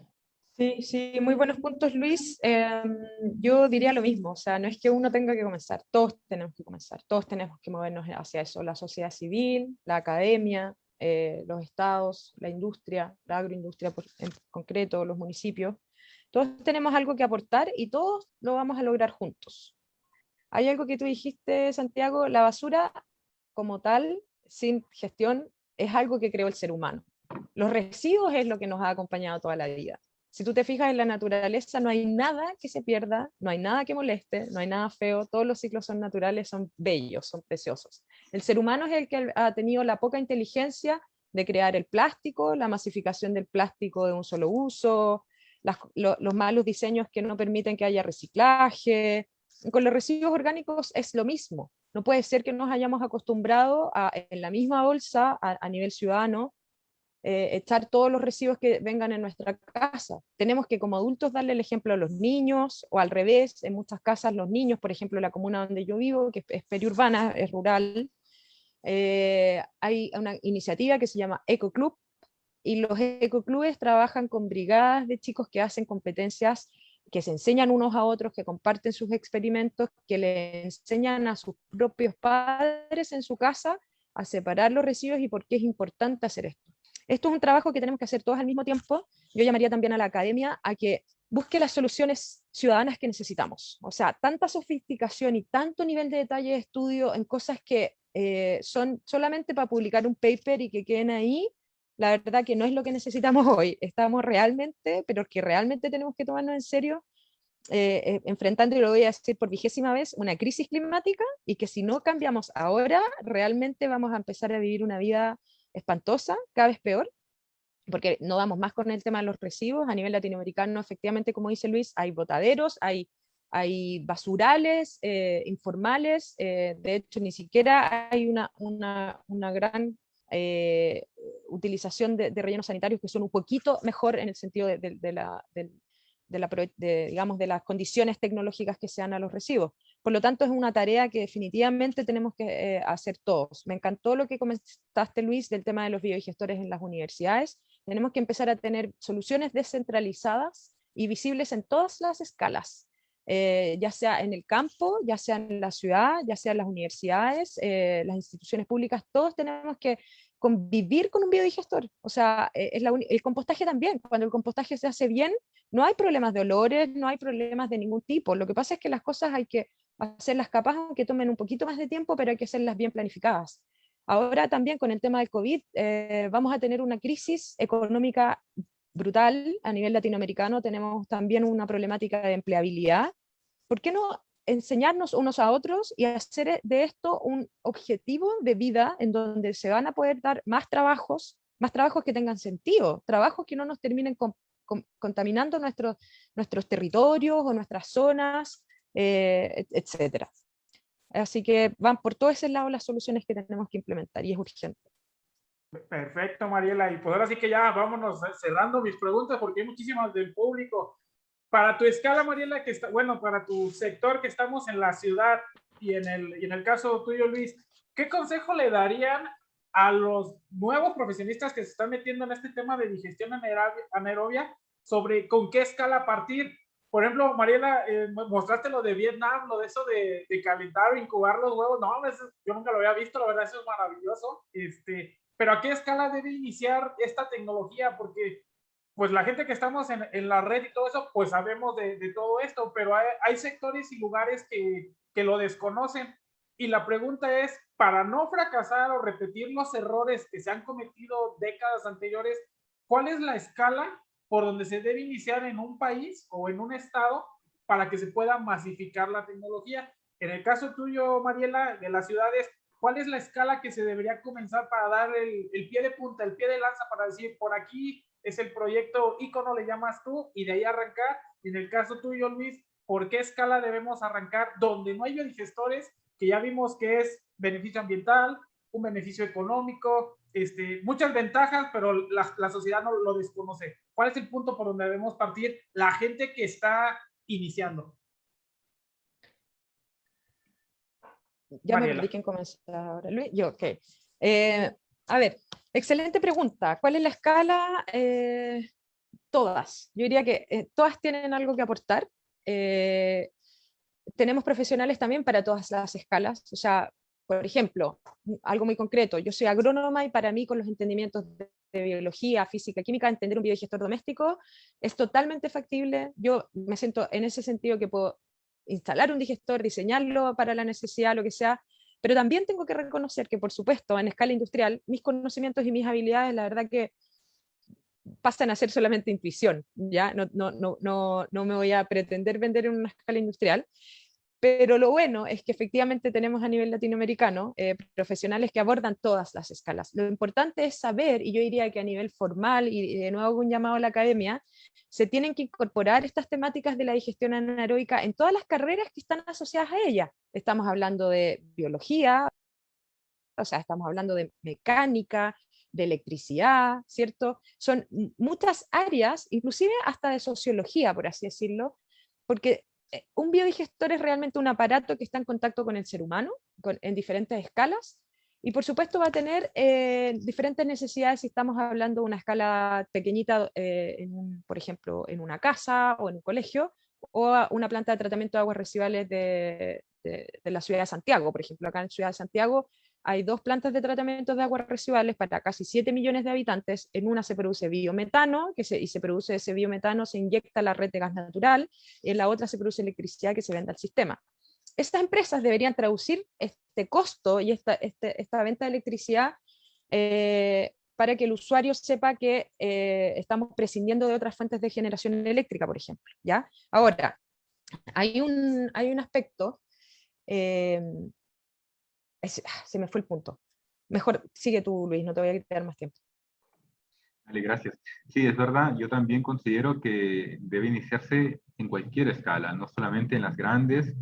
Sí, sí, muy buenos puntos, Luis. Yo diría lo mismo, o sea, no es que uno tenga que comenzar, todos tenemos que comenzar, todos tenemos que movernos hacia eso, la sociedad civil, la academia, los estados, la industria, la agroindustria en concreto, los municipios. Todos tenemos algo que aportar y todos lo vamos a lograr juntos. Hay algo que tú dijiste, Santiago, la basura como tal, sin gestión, es algo que creó el ser humano. Los residuos es lo que nos ha acompañado toda la vida. Si tú te fijas en la naturaleza, no hay nada que se pierda, no hay nada que moleste, no hay nada feo, todos los ciclos son naturales, son bellos, son preciosos. El ser humano es el que ha tenido la poca inteligencia de crear el plástico, la masificación del plástico de un solo uso, los malos diseños que no permiten que haya reciclaje. Con los residuos orgánicos es lo mismo. No puede ser que nos hayamos acostumbrado a, en la misma bolsa, a nivel ciudadano, echar todos los residuos que vengan en nuestra casa. Tenemos que como adultos darle el ejemplo a los niños, o al revés, en muchas casas los niños, por ejemplo, en la comuna donde yo vivo, que es periurbana, es rural, hay una iniciativa que se llama Ecoclub, y los ecoclubes trabajan con brigadas de chicos que hacen competencias, que se enseñan unos a otros, que comparten sus experimentos, que le enseñan a sus propios padres en su casa a separar los residuos y por qué es importante hacer esto. Esto es un trabajo que tenemos que hacer todos al mismo tiempo. Yo llamaría también a la academia a que busque las soluciones ciudadanas que necesitamos. O sea, tanta sofisticación y tanto nivel de detalle de estudio en cosas que son solamente para publicar un paper y que queden ahí, la verdad que no es lo que necesitamos hoy. Estamos realmente, pero que realmente tenemos que tomarnos en serio, enfrentando, y lo voy a decir por 20ª vez, una crisis climática, y que si no cambiamos ahora, realmente vamos a empezar a vivir una vida espantosa, cada vez peor, porque no vamos más con el tema de los residuos. A nivel latinoamericano, efectivamente, como dice Luis, hay botaderos, hay basurales informales, de hecho ni siquiera hay una gran utilización de rellenos sanitarios que son un poquito mejor en el sentido digamos, de las condiciones tecnológicas que se dan a los residuos. Por lo tanto, es una tarea que definitivamente tenemos que hacer todos. Me encantó lo que comentaste, Luis, del tema de los biodigestores en las universidades. Tenemos que empezar a tener soluciones descentralizadas y visibles en todas las escalas, ya sea en el campo, ya sea en la ciudad, ya sea en las universidades, las instituciones públicas. Todos tenemos que convivir con un biodigestor. O sea, el compostaje también. Cuando el compostaje se hace bien, no hay problemas de olores, no hay problemas de ningún tipo. Lo que pasa es que las cosas hay que hacerlas capaz, aunque tomen un poquito más de tiempo, pero hay que hacerlas bien planificadas. Ahora también con el tema del COVID, vamos a tener una crisis económica brutal a nivel latinoamericano. Tenemos también una problemática de empleabilidad. ¿Por qué no enseñarnos unos a otros y hacer de esto un objetivo de vida en donde se van a poder dar más trabajos que tengan sentido, trabajos que no nos terminen contaminando nuestros territorios o nuestras zonas, etcétera? Así que van por todo ese lado las soluciones que tenemos que implementar, y es urgente. Perfecto, Mariela. Y pues ahora sí que ya vámonos cerrando mis preguntas, porque hay muchísimas del público. Para tu escala, Mariela, que está, bueno, para tu sector que estamos en la ciudad y en el caso tuyo, Luis, ¿qué consejo le darían a los nuevos profesionistas que se están metiendo en este tema de digestión anaerobia sobre con qué escala partir. Por ejemplo, Mariela, mostraste lo de Vietnam, lo de eso de calentar, incubar los huevos. No, yo nunca lo había visto, la verdad, eso es maravilloso. Pero ¿a qué escala debe iniciar esta tecnología? Porque pues la gente que estamos en la red y todo eso, pues sabemos de todo esto, pero hay sectores y lugares que lo desconocen. Y la pregunta es, para no fracasar o repetir los errores que se han cometido décadas anteriores, ¿cuál es la escala por donde se debe iniciar en un país o en un estado para que se pueda masificar la tecnología? En el caso tuyo, Mariela, de las ciudades, ¿cuál es la escala que se debería comenzar para dar el pie de punta, el pie de lanza para decir, por aquí es el proyecto ícono, le llamas tú, y de ahí arrancar? Y en el caso tuyo, Luis, ¿por qué escala debemos arrancar donde no hay biodigestores, que ya vimos que es beneficio ambiental, un beneficio económico, muchas ventajas, pero la sociedad no lo desconoce? ¿Cuál es el punto por donde debemos partir la gente que está iniciando? Ya Mariela. Me perdí quién comenzó ahora. Luis, yo, ok. A ver, excelente pregunta. ¿Cuál es la escala? Todas. Yo diría que todas tienen algo que aportar. Tenemos profesionales también para todas las escalas. O sea, por ejemplo, algo muy concreto. Yo soy agrónoma y para mí, con los entendimientos de biología, física, química, entender un biodigestor doméstico es totalmente factible. Yo me siento en ese sentido que puedo instalar un digestor, diseñarlo para la necesidad, lo que sea, pero también tengo que reconocer que, por supuesto, en escala industrial, mis conocimientos y mis habilidades, la verdad que pasan a ser solamente intuición, ¿ya? No me voy a pretender vender en una escala industrial, pero lo bueno es que efectivamente tenemos a nivel latinoamericano profesionales que abordan todas las escalas. Lo importante es saber, y yo diría que a nivel formal, y de nuevo hago un llamado a la academia, se tienen que incorporar estas temáticas de la digestión anaeróbica en todas las carreras que están asociadas a ella. Estamos hablando de biología, o sea, estamos hablando de mecánica, de electricidad, ¿cierto? Son muchas áreas, inclusive hasta de sociología, por así decirlo, porque un biodigestor es realmente un aparato que está en contacto con el ser humano, en diferentes escalas, y por supuesto va a tener diferentes necesidades si estamos hablando de una escala pequeñita, por ejemplo, en una casa o en un colegio, o una planta de tratamiento de aguas residuales de la ciudad de Santiago. Por ejemplo, acá en Ciudad de Santiago hay 2 plantas de tratamiento de aguas residuales para casi 7 millones de habitantes. En una se produce biometano, y se produce ese biometano, se inyecta a la red de gas natural, y en la otra se produce electricidad que se vende al sistema. Estas empresas deberían traducir este costo y esta venta de electricidad para que el usuario sepa que estamos prescindiendo de otras fuentes de generación eléctrica, por ejemplo, ¿ya? Ahora, hay un aspecto... se me fue el punto. Mejor sigue tú, Luis, no te voy a quitar más tiempo. Vale, gracias. Sí, es verdad, yo también considero que debe iniciarse en cualquier escala, no solamente en las grandes,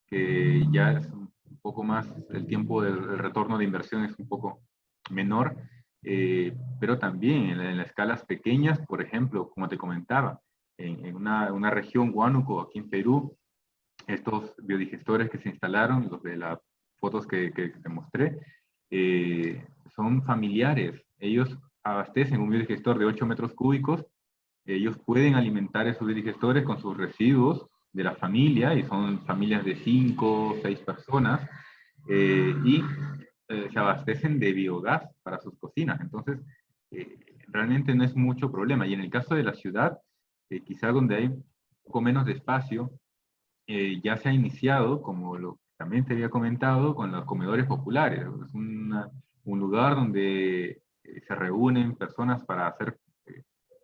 que ya es un poco más, el tiempo del retorno de inversión es un poco menor, pero también en las escalas pequeñas, por ejemplo, como te comentaba, en una región, Huánuco, aquí en Perú, estos biodigestores que se instalaron, los de las fotos que te mostré, son familiares. Ellos abastecen un biodigestor de 8 metros cúbicos, ellos pueden alimentar esos biodigestores con sus residuos de la familia, y son familias de 5 o 6 personas, y se abastecen de biogás para sus cocinas. Entonces, realmente no es mucho problema. Y en el caso de la ciudad, quizá donde hay un poco menos de espacio, ya se ha iniciado, como lo también te había comentado, con los comedores populares. Es un lugar donde se reúnen personas para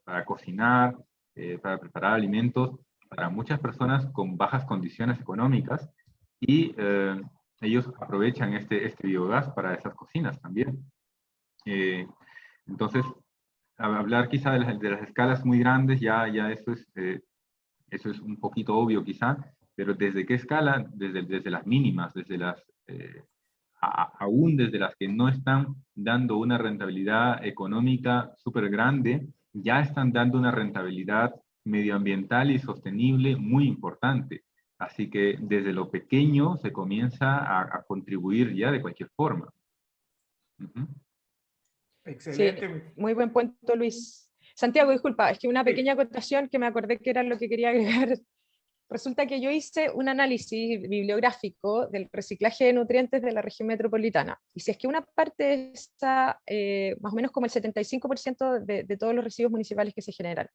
para cocinar, para preparar alimentos para muchas personas con bajas condiciones económicas, y ellos aprovechan este biogás para esas cocinas también. Entonces, hablar quizá de las escalas muy grandes, ya eso es un poquito obvio quizá, pero ¿desde qué escala? Desde las mínimas, aún desde las que no están dando una rentabilidad económica súper grande, ya están dando una rentabilidad medioambiental y sostenible muy importante. Así que desde lo pequeño se comienza a contribuir ya de cualquier forma. Excelente. Sí, muy buen punto, Luis. Santiago, disculpa, es que una pequeña acotación que me acordé que era lo que quería agregar. Resulta que yo hice un análisis bibliográfico del reciclaje de nutrientes de la región metropolitana. Y si es que una parte está, más o menos como el 75% de todos los residuos municipales que se generan,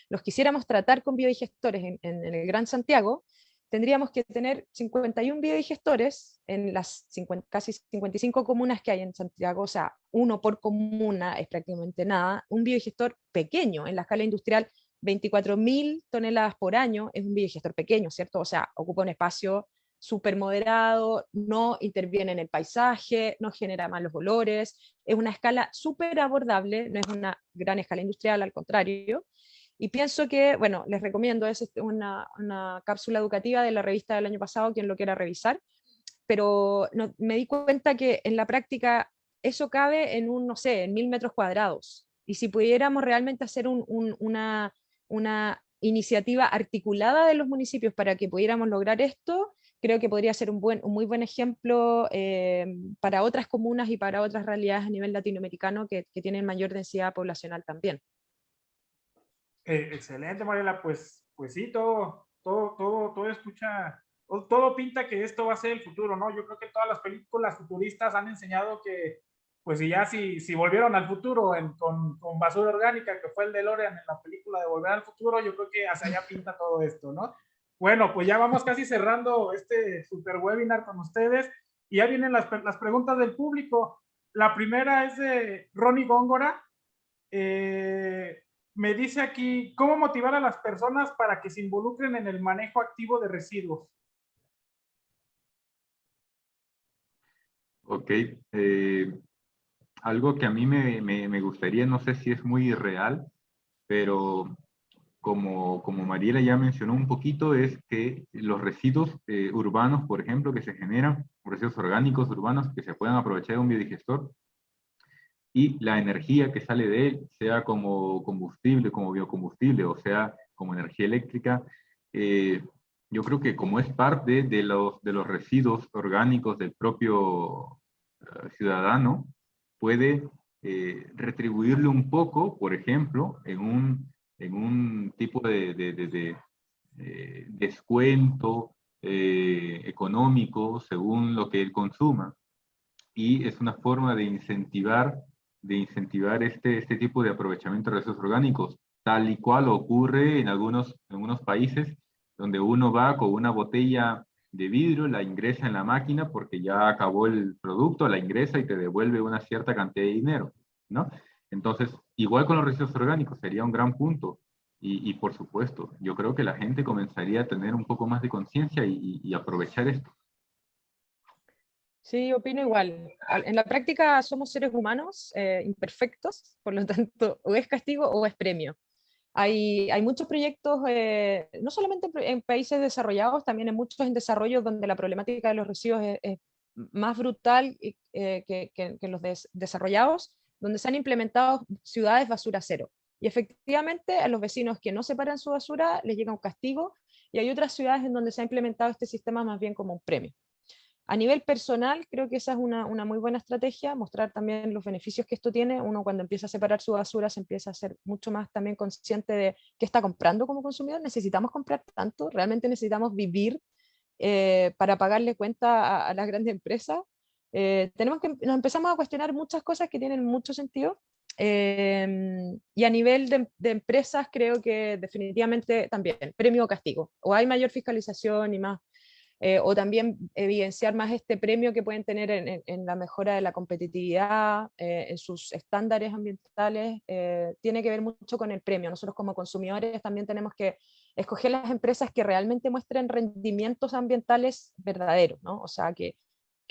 los quisiéramos tratar con biodigestores en el Gran Santiago, tendríamos que tener 51 biodigestores en las casi 55 comunas que hay en Santiago, o sea, uno por comuna es prácticamente nada. Un biodigestor pequeño en la escala industrial, 24.000 toneladas por año, es un biodigestor pequeño, ¿cierto? O sea, ocupa un espacio súper moderado, no interviene en el paisaje, no genera malos olores, es una escala súper abordable, no es una gran escala industrial, al contrario. Y pienso que, bueno, les recomiendo, es una cápsula educativa de la revista del año pasado, quien lo quiera revisar, pero no, me di cuenta que en la práctica eso cabe en no sé, en 1.000 metros cuadrados. Y si pudiéramos realmente hacer una iniciativa articulada de los municipios para que pudiéramos lograr esto, creo que podría ser un muy buen ejemplo para otras comunas y para otras realidades a nivel latinoamericano que tienen mayor densidad poblacional también. Excelente, Mariela, pues sí, todo escucha, todo pinta que esto va a ser el futuro, ¿no? Yo creo que todas las películas futuristas han enseñado que, pues si volvieron al futuro con basura orgánica, que fue el DeLorean en la película de Volver al Futuro, yo creo que hacia allá pinta todo esto, ¿no? Bueno, pues ya vamos casi cerrando este super webinar con ustedes, y ya vienen las preguntas del público. La primera es de Ronnie Góngora. Me dice aquí, ¿cómo motivar a las personas para que se involucren en el manejo activo de residuos? Ok. Algo que a mí me gustaría, no sé si es muy real, pero como Mariela ya mencionó un poquito, es que los residuos urbanos, por ejemplo, que se generan, residuos orgánicos urbanos que se puedan aprovechar de un biodigestor, y la energía que sale de él, sea como combustible, como biocombustible, o sea, como energía eléctrica, yo creo que como es parte de los residuos orgánicos del propio ciudadano, puede retribuirle un poco, por ejemplo, en un tipo de descuento económico según lo que él consuma. Y es una forma de incentivar este tipo de aprovechamiento de residuos orgánicos, tal y cual ocurre en algunos países, donde uno va con una botella de vidrio, la ingresa en la máquina porque ya acabó el producto, la ingresa y te devuelve una cierta cantidad de dinero, ¿no? Entonces, igual con los residuos orgánicos, sería un gran punto. Y por supuesto, yo creo que la gente comenzaría a tener un poco más de conciencia y aprovechar esto. Sí, opino igual. En la práctica somos seres humanos imperfectos, por lo tanto, o es castigo o es premio. Hay muchos proyectos, no solamente en países desarrollados, también en muchos en desarrollo, donde la problemática de los residuos es más brutal que en los desarrollados, donde se han implementado ciudades basura cero. Y efectivamente a los vecinos que no separan su basura les llega un castigo, y hay otras ciudades en donde se ha implementado este sistema más bien como un premio. A nivel personal, creo que esa es una muy buena estrategia, mostrar también los beneficios que esto tiene. Uno cuando empieza a separar su basura se empieza a ser mucho más también consciente de qué está comprando como consumidor. ¿Necesitamos comprar tanto? ¿Realmente necesitamos vivir para pagarle cuenta a las grandes empresas? Nos empezamos a cuestionar muchas cosas que tienen mucho sentido. Y a nivel de empresas creo que definitivamente también premio o castigo. O hay mayor fiscalización y más, o también evidenciar más este premio que pueden tener en la mejora de la competitividad, en sus estándares ambientales, tiene que ver mucho con el premio. Nosotros como consumidores también tenemos que escoger las empresas que realmente muestren rendimientos ambientales verdaderos, ¿no? O sea, que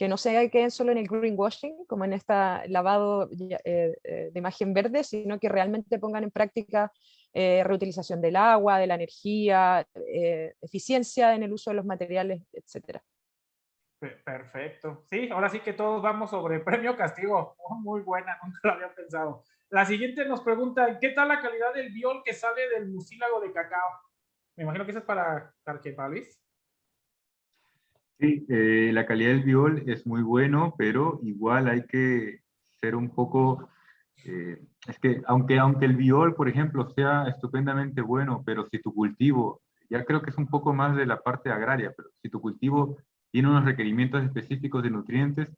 no se queden solo en el greenwashing, como en este lavado de imagen verde, sino que realmente pongan en práctica reutilización del agua, de la energía, eficiencia en el uso de los materiales, etc. Perfecto. Sí, ahora sí que todos vamos sobre premio castigo. Oh, muy buena, nunca lo había pensado. La siguiente nos pregunta, ¿qué tal la calidad del biol que sale del mucílago de cacao? Me imagino que eso es para Luis. Sí, la calidad del biol es muy bueno, pero igual hay que ser un poco Es que aunque el biol, por ejemplo, sea estupendamente bueno, pero si tu cultivo, ya creo que es un poco más de la parte agraria, pero si tu cultivo tiene unos requerimientos específicos de nutrientes,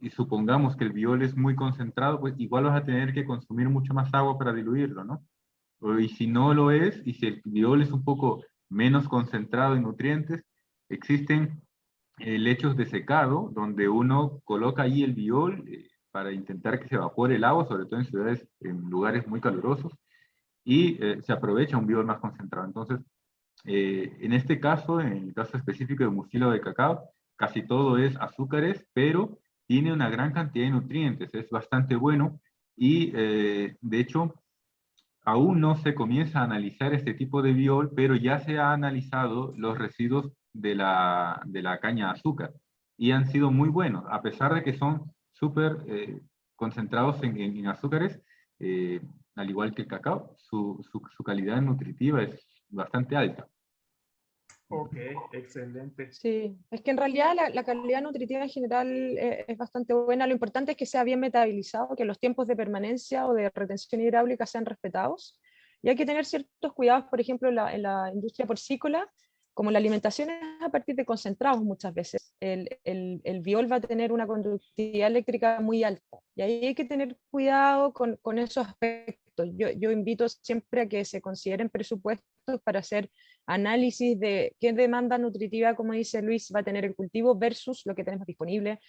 y supongamos que el biol es muy concentrado, pues igual vas a tener que consumir mucho más agua para diluirlo, ¿no? Y si no lo es, y si el biol es un poco menos concentrado en nutrientes, existen lechos de secado, donde uno coloca ahí el biol para intentar que se evapore el agua, sobre todo en ciudades, en lugares muy calurosos, y se aprovecha un biol más concentrado. Entonces, en este caso, en el caso específico de mucílago de cacao, casi todo es azúcares, pero tiene una gran cantidad de nutrientes, es bastante bueno, y de hecho, aún no se comienza a analizar este tipo de biol, pero ya se ha analizado los residuos de la caña de azúcar y han sido muy buenos, a pesar de que son súper concentrados en azúcares, eh, al igual que el cacao, su calidad nutritiva es bastante alta. Ok, excelente. Sí, es que en realidad la calidad nutritiva en general es bastante buena. Lo importante es que sea bien metabilizado, que los tiempos de permanencia o de retención hidráulica sean respetados. Y hay que tener ciertos cuidados, por ejemplo, en la industria porcícola, como la alimentación es a partir de concentrados muchas veces. El biol va a tener una conductividad eléctrica muy alta. Y ahí hay que tener cuidado con esos aspectos. Yo invito siempre a que se consideren presupuestos para hacer análisis de qué demanda nutritiva, como dice Luis, va a tener el cultivo versus lo que tenemos disponible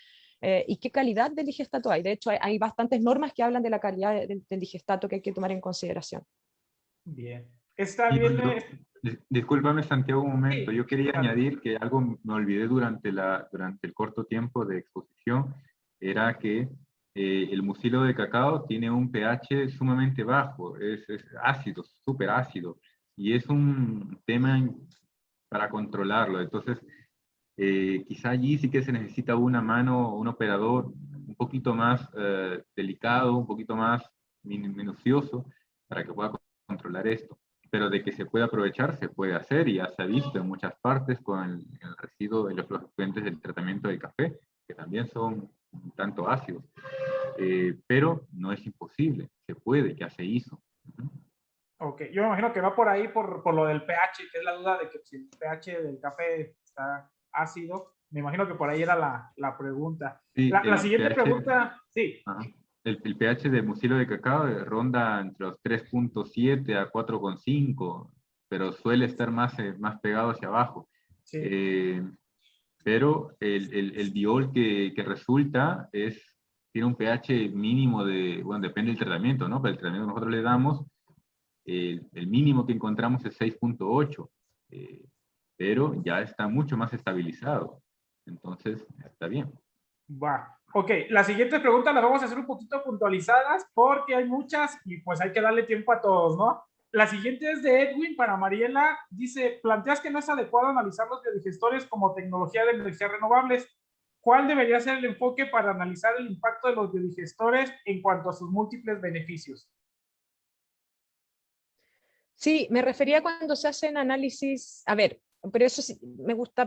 y qué calidad del digestato hay. De hecho, hay bastantes normas que hablan de la calidad del digestato que hay que tomar en consideración. Bien. Está Y bien. discúlpame, Santiago, un momento. Sí, Yo quería claro. añadir que algo me olvidé durante el corto tiempo de exposición, era que el mucílago de cacao tiene un pH sumamente bajo, es ácido, súper ácido, y es un tema para controlarlo. Entonces, quizá allí sí que se necesita una mano, un operador un poquito más delicado, un poquito más minucioso para que pueda controlar esto. Pero de que se puede aprovechar, se puede hacer y ya se ha visto en muchas partes con el residuo de los efluentes del tratamiento del café, que también son un tanto ácidos. Pero no es imposible, se puede, ya se hizo. Ok, yo me imagino que va por ahí por lo del pH, que es la duda de que si el pH del café está ácido. Me imagino que por ahí era la pregunta. Sí, La el siguiente pH, pregunta, sí. ajá. El pH de mucílago de cacao ronda entre los 3.7 a 4.5, pero suele estar más pegado hacia abajo. Sí. Pero el biol que resulta tiene un pH mínimo bueno, depende del tratamiento, ¿no? Pero el tratamiento que nosotros le damos, el mínimo que encontramos es 6.8, pero ya está mucho más estabilizado. Entonces, está bien. Va. Ok, las siguientes preguntas las vamos a hacer un poquito puntualizadas porque hay muchas y pues hay que darle tiempo a todos, ¿no? La siguiente es de Edwin para Mariela. Dice, planteas que no es adecuado analizar los biodigestores como tecnología de energías renovables. ¿Cuál debería ser el enfoque para analizar el impacto de los biodigestores en cuanto a sus múltiples beneficios? Sí, me refería cuando se hacen análisis, a ver, pero eso sí, me gusta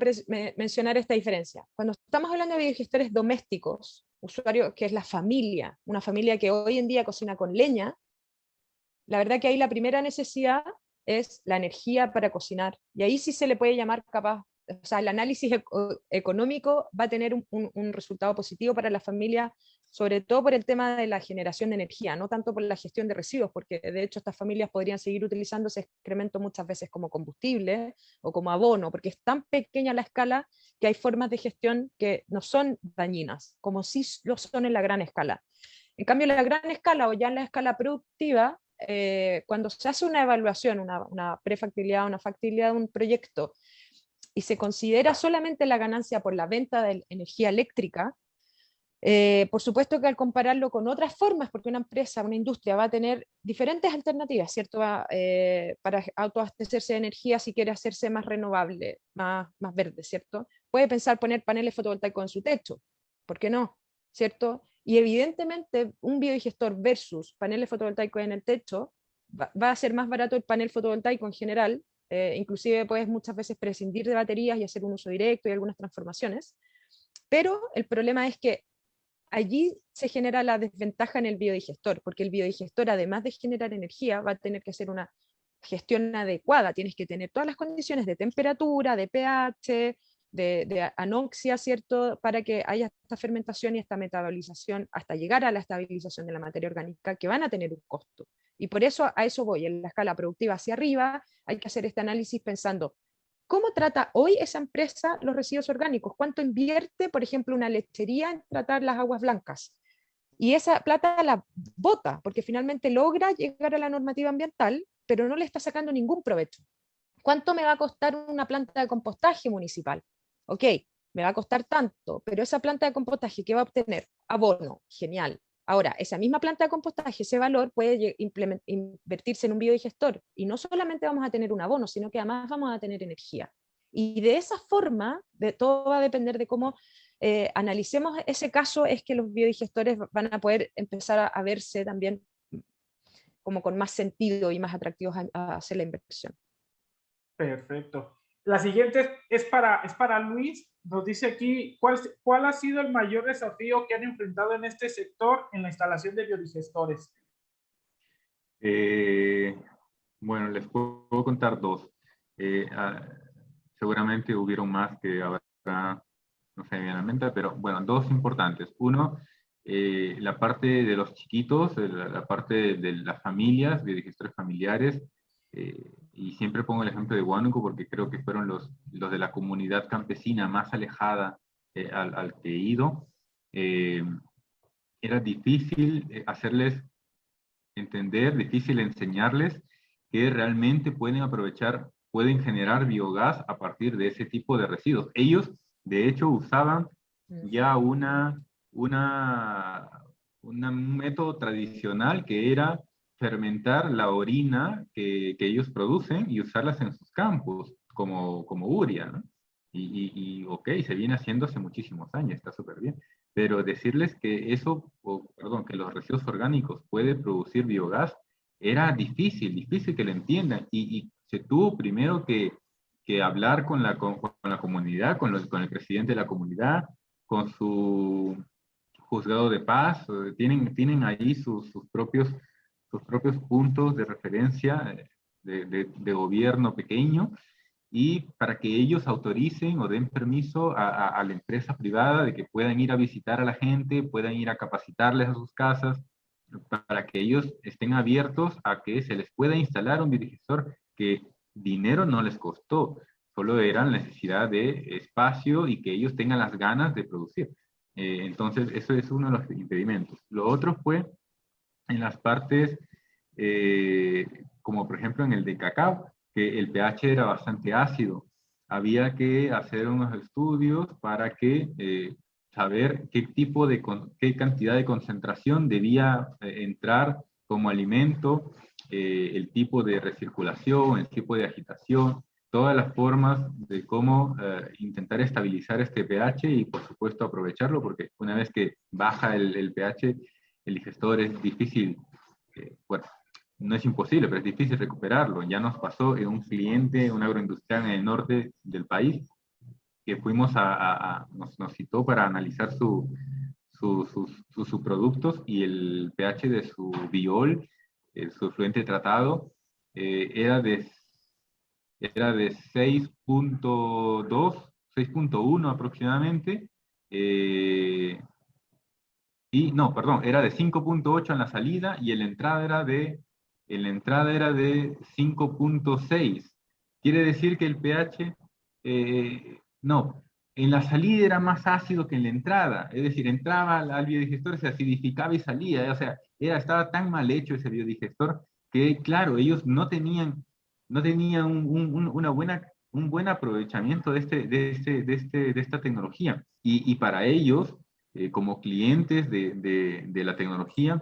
mencionar esta diferencia. Cuando estamos hablando de biodigestores domésticos, usuario que es la familia, una familia que hoy en día cocina con leña, la verdad que ahí la primera necesidad es la energía para cocinar. Y ahí sí se le puede llamar capaz, o sea, el análisis económico va a tener un resultado positivo para la familia, sobre todo por el tema de la generación de energía, no tanto por la gestión de residuos, porque de hecho estas familias podrían seguir utilizando ese excremento muchas veces como combustible o como abono, porque es tan pequeña la escala que hay formas de gestión que no son dañinas, como sí lo son en la gran escala. En cambio, en la gran escala o ya en la escala productiva, cuando se hace una evaluación, una prefactibilidad, una factibilidad de un proyecto, y se considera solamente la ganancia por la venta de energía eléctrica, por supuesto que al compararlo con otras formas, porque una empresa, una industria va a tener diferentes alternativas, ¿cierto? Para autoabastecerse de energía si quiere hacerse más renovable, más verde, ¿cierto? Puede pensar poner paneles fotovoltaicos en su techo, ¿por qué no? ¿Cierto? Y evidentemente un biodigestor versus paneles fotovoltaicos en el techo va a ser más barato el panel fotovoltaico en general, inclusive puedes muchas veces prescindir de baterías y hacer un uso directo y algunas transformaciones, pero el problema es que allí se genera la desventaja en el biodigestor, porque el biodigestor, además de generar energía, va a tener que hacer una gestión adecuada. Tienes que tener todas las condiciones de temperatura, de pH, de anoxia, ¿cierto? Para que haya esta fermentación y esta metabolización hasta llegar a la estabilización de la materia orgánica, que van a tener un costo. Y por eso a eso voy, en la escala productiva hacia arriba, hay que hacer este análisis pensando, ¿cómo trata hoy esa empresa los residuos orgánicos? ¿Cuánto invierte, por ejemplo, una lechería en tratar las aguas blancas? Y esa plata la bota, porque finalmente logra llegar a la normativa ambiental, pero no le está sacando ningún provecho. ¿Cuánto me va a costar una planta de compostaje municipal? Ok, me va a costar tanto, pero esa planta de compostaje, ¿qué va a obtener? Abono, genial. Ahora, esa misma planta de compostaje, ese valor puede invertirse en un biodigestor, y no solamente vamos a tener un abono, sino que además vamos a tener energía. Y de esa forma, todo va a depender de cómo analicemos ese caso, es que los biodigestores van a poder empezar a verse también como con más sentido y más atractivos a hacer la inversión. Perfecto. La siguiente es para Luis. Nos dice aquí, ¿cuál ha sido el mayor desafío que han enfrentado en este sector en la instalación de biodigestores? Bueno, les puedo contar dos. Seguramente hubieron más que ahora no se me viene a la mente, pero bueno, dos importantes. Uno, la parte de los chiquitos, la parte de las familias, biodigestores familiares, y siempre pongo el ejemplo de Huánuco porque creo que fueron los de la comunidad campesina más alejada al que he ido. Era difícil hacerles entender, difícil enseñarles que realmente pueden aprovechar, pueden generar biogás a partir de ese tipo de residuos. Ellos, de hecho, usaban ya un método tradicional que era fermentar la orina que ellos producen y usarlas en sus campos, como urea, ¿no? Ok, se viene haciendo hace muchísimos años, está súper bien. Pero decirles que que los residuos orgánicos pueden producir biogás, era difícil que lo entiendan. Y se tuvo primero que hablar con la comunidad, con el presidente de la comunidad, con su juzgado de paz. Tienen ahí sus propios puntos de referencia de gobierno pequeño, y para que ellos autoricen o den permiso a la empresa privada de que puedan ir a visitar a la gente, puedan ir a capacitarles a sus casas, para que ellos estén abiertos a que se les pueda instalar un biodigestor que dinero no les costó, solo era necesidad de espacio y que ellos tengan las ganas de producir. Entonces, eso es uno de los impedimentos. Lo otro fue en las partes, como por ejemplo en el de cacao, que el pH era bastante ácido. Había que hacer unos estudios para saber qué cantidad de concentración debía entrar como alimento, el tipo de recirculación, el tipo de agitación, todas las formas de cómo intentar estabilizar este pH y por supuesto aprovecharlo, porque una vez que baja el pH, el digestor es difícil, bueno, no es imposible, pero es difícil recuperarlo. Ya nos pasó en un cliente, un agroindustrial en el norte del país, que fuimos nos citó para analizar sus productos, y el pH de su biol, su fluente tratado, era de 6.2, 6.1 aproximadamente, y no, perdón, era de 5.8 en la salida, y en la entrada era de 5.6. Quiere decir que el pH, no, en la salida era más ácido que en la entrada. Es decir, entraba al biodigestor, se acidificaba y salía. O sea, estaba tan mal hecho ese biodigestor que, claro, ellos no tenían un buen aprovechamiento de esta tecnología. Y para ellos, como clientes de la tecnología,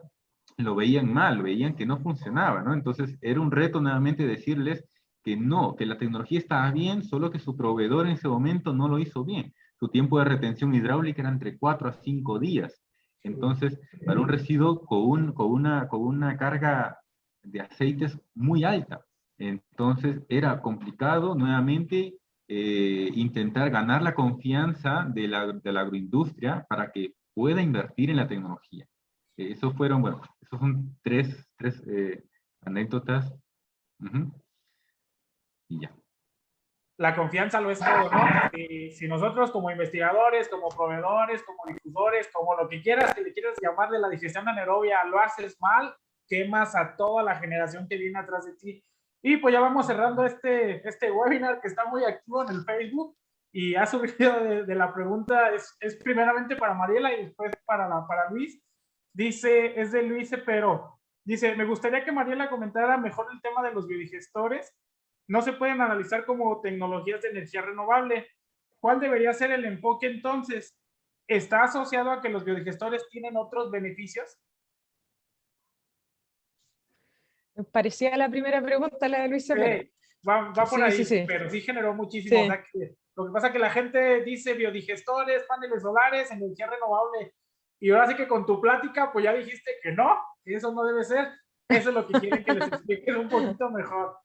lo veían mal, veían que no funcionaba, ¿no? Entonces era un reto nuevamente decirles que no, que la tecnología estaba bien, solo que su proveedor en ese momento no lo hizo bien. Su tiempo de retención hidráulica era entre 4 a 5 días. Entonces, para un residuo con una carga de aceites muy alta. Entonces era complicado nuevamente intentar ganar la confianza de la agroindustria para que pueda invertir en la tecnología. Esos son tres anécdotas. Y ya. La confianza lo es todo, ¿no? Si nosotros como investigadores, como proveedores, como difusores, como lo que quieras, que le quieras llamar de la digestión anaerobia, lo haces mal, quemas a toda la generación que viene atrás de ti. Y pues ya vamos cerrando este webinar que está muy activo en el Facebook y ha surgido de la pregunta, es primeramente para Mariela y después para Luis. Dice, es de Luis Pero. Dice, me gustaría que Mariela comentara mejor el tema de los biodigestores. No se pueden analizar como tecnologías de energía renovable. ¿Cuál debería ser el enfoque entonces? ¿Está asociado a que los biodigestores tienen otros beneficios? Me parecía la primera pregunta la de Luis Cepeda. Va por ahí, Sí. pero sí generó muchísimo. Sí. O sea, lo que pasa es que la gente dice biodigestores, paneles solares, energía renovable. Y ahora sí que con tu plática, pues ya dijiste que no, que eso no debe ser. Eso es lo que quieren que les expliques un poquito mejor.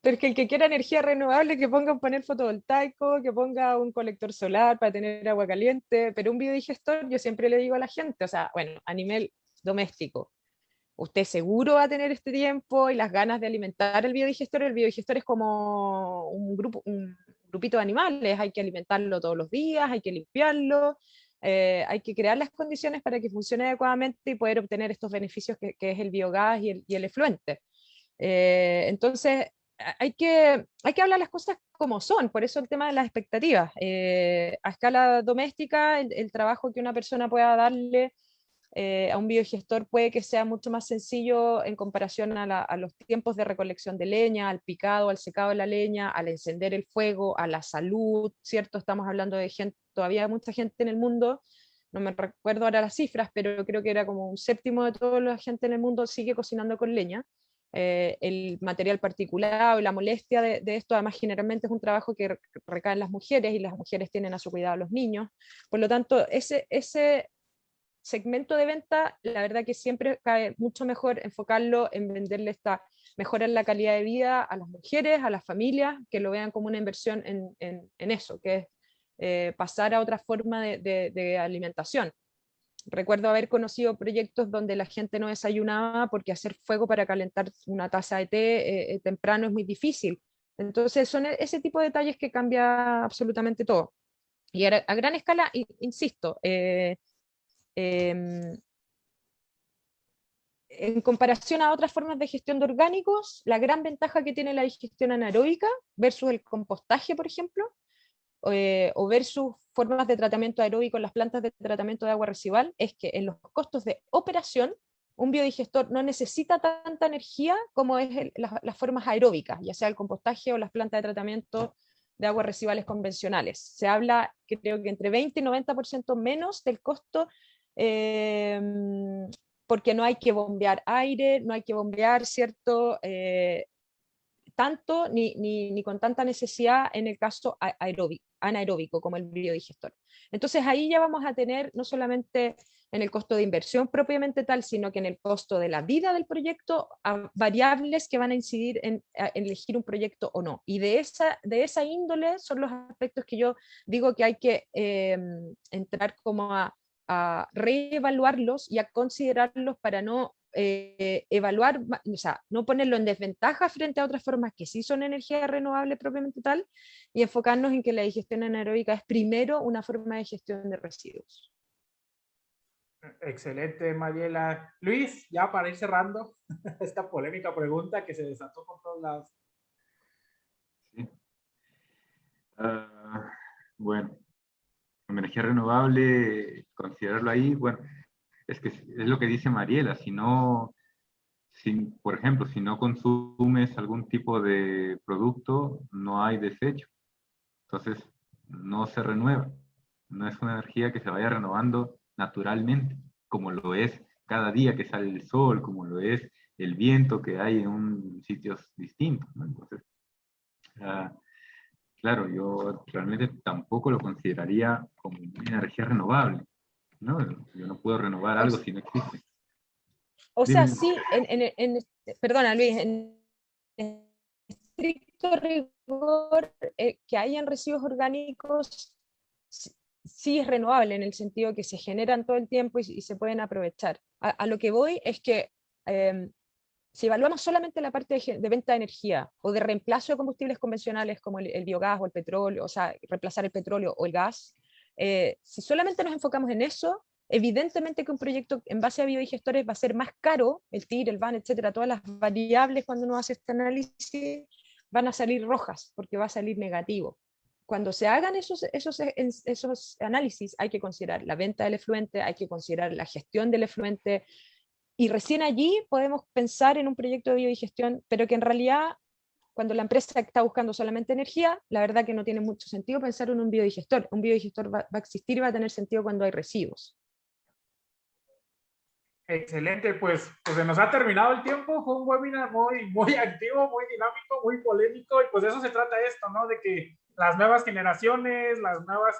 Porque el que quiera energía renovable, que ponga un panel fotovoltaico, que ponga un colector solar para tener agua caliente, pero un biodigestor, yo siempre le digo a la gente, o sea, bueno, a nivel doméstico, usted seguro va a tener este tiempo y las ganas de alimentar el biodigestor es como un grupito de animales, hay que alimentarlo todos los días, hay que limpiarlo, hay que crear las condiciones para que funcione adecuadamente y poder obtener estos beneficios que es el biogás y el efluente. Entonces, hay que hablar las cosas como son, por eso el tema de las expectativas. A escala doméstica, el trabajo que una persona pueda darle a un biodigestor puede que sea mucho más sencillo en comparación a los tiempos de recolección de leña, al picado, al secado de la leña, al encender el fuego, a la salud, ¿cierto? Estamos hablando de gente, todavía mucha gente en el mundo, no me recuerdo ahora las cifras, pero creo que era como un séptimo de toda la gente en el mundo sigue cocinando con leña. El material particulado y la molestia de esto, además generalmente es un trabajo que recae en las mujeres y las mujeres tienen a su cuidado a los niños. Por lo tanto, ese segmento de venta, la verdad que siempre cae mucho mejor enfocarlo en venderle mejorar la calidad de vida a las mujeres, a las familias, que lo vean como una inversión en eso, que es pasar a otra forma de alimentación. Recuerdo haber conocido proyectos donde la gente no desayunaba porque hacer fuego para calentar una taza de té temprano es muy difícil. Entonces son ese tipo de detalles que cambia absolutamente todo. Y a gran escala, insisto, en comparación a otras formas de gestión de orgánicos, la gran ventaja que tiene la digestión anaeróbica versus el compostaje, por ejemplo, o versus formas de tratamiento aeróbico en las plantas de tratamiento de agua residual, es que en los costos de operación, un biodigestor no necesita tanta energía como es las formas aeróbicas, ya sea el compostaje o las plantas de tratamiento de aguas residuales convencionales. Se habla, creo que entre 20 y 90% menos del costo, porque no hay que bombear aire, no hay que bombear, ¿cierto? Tanto ni con tanta necesidad en el caso anaeróbico como el biodigestor. Entonces ahí ya vamos a tener no solamente en el costo de inversión propiamente tal, sino que en el costo de la vida del proyecto, variables que van a incidir en elegir un proyecto o no. Y de esa índole son los aspectos que yo digo que hay que entrar como a reevaluarlos y a considerarlos para no evaluar, o sea, no ponerlo en desventaja frente a otras formas que sí son energía renovable propiamente tal, y enfocarnos en que la digestión anaeróbica es primero una forma de gestión de residuos. Excelente, Mariela. Luis, ya para ir cerrando esta polémica pregunta que se desató por todos lados. Sí. Bueno, energía renovable, considerarlo ahí, bueno, es que es lo que dice Mariela, por ejemplo, si no consumes algún tipo de producto, no hay desecho. Entonces, no se renueva. No es una energía que se vaya renovando naturalmente, como lo es cada día que sale el sol, como lo es el viento que hay en sitios distintos, ¿no? Entonces, claro, yo realmente tampoco lo consideraría como una energía renovable, ¿no? Yo no puedo renovar algo si no existe. O sea, sí, perdona Luis, en estricto rigor, que hayan residuos orgánicos sí es renovable en el sentido que se generan todo el tiempo y se pueden aprovechar. A lo que voy es que si evaluamos solamente la parte de venta de energía o de reemplazo de combustibles convencionales como el biogás o el petróleo, o sea, reemplazar el petróleo o el gas, si solamente nos enfocamos en eso, evidentemente que un proyecto en base a biodigestores va a ser más caro, el TIR, el VAN, etcétera, todas las variables cuando uno hace este análisis van a salir rojas porque va a salir negativo. Cuando se hagan esos análisis hay que considerar la venta del efluente, hay que considerar la gestión del efluente, y recién allí podemos pensar en un proyecto de biodigestión, pero que en realidad, cuando la empresa está buscando solamente energía, la verdad que no tiene mucho sentido pensar en un biodigestor. Un biodigestor va a existir y va a tener sentido cuando hay residuos. Excelente, pues se nos ha terminado el tiempo. Fue un webinar muy activo, muy dinámico, muy polémico, y pues de eso se trata esto, ¿no? De que las nuevas generaciones, las nuevas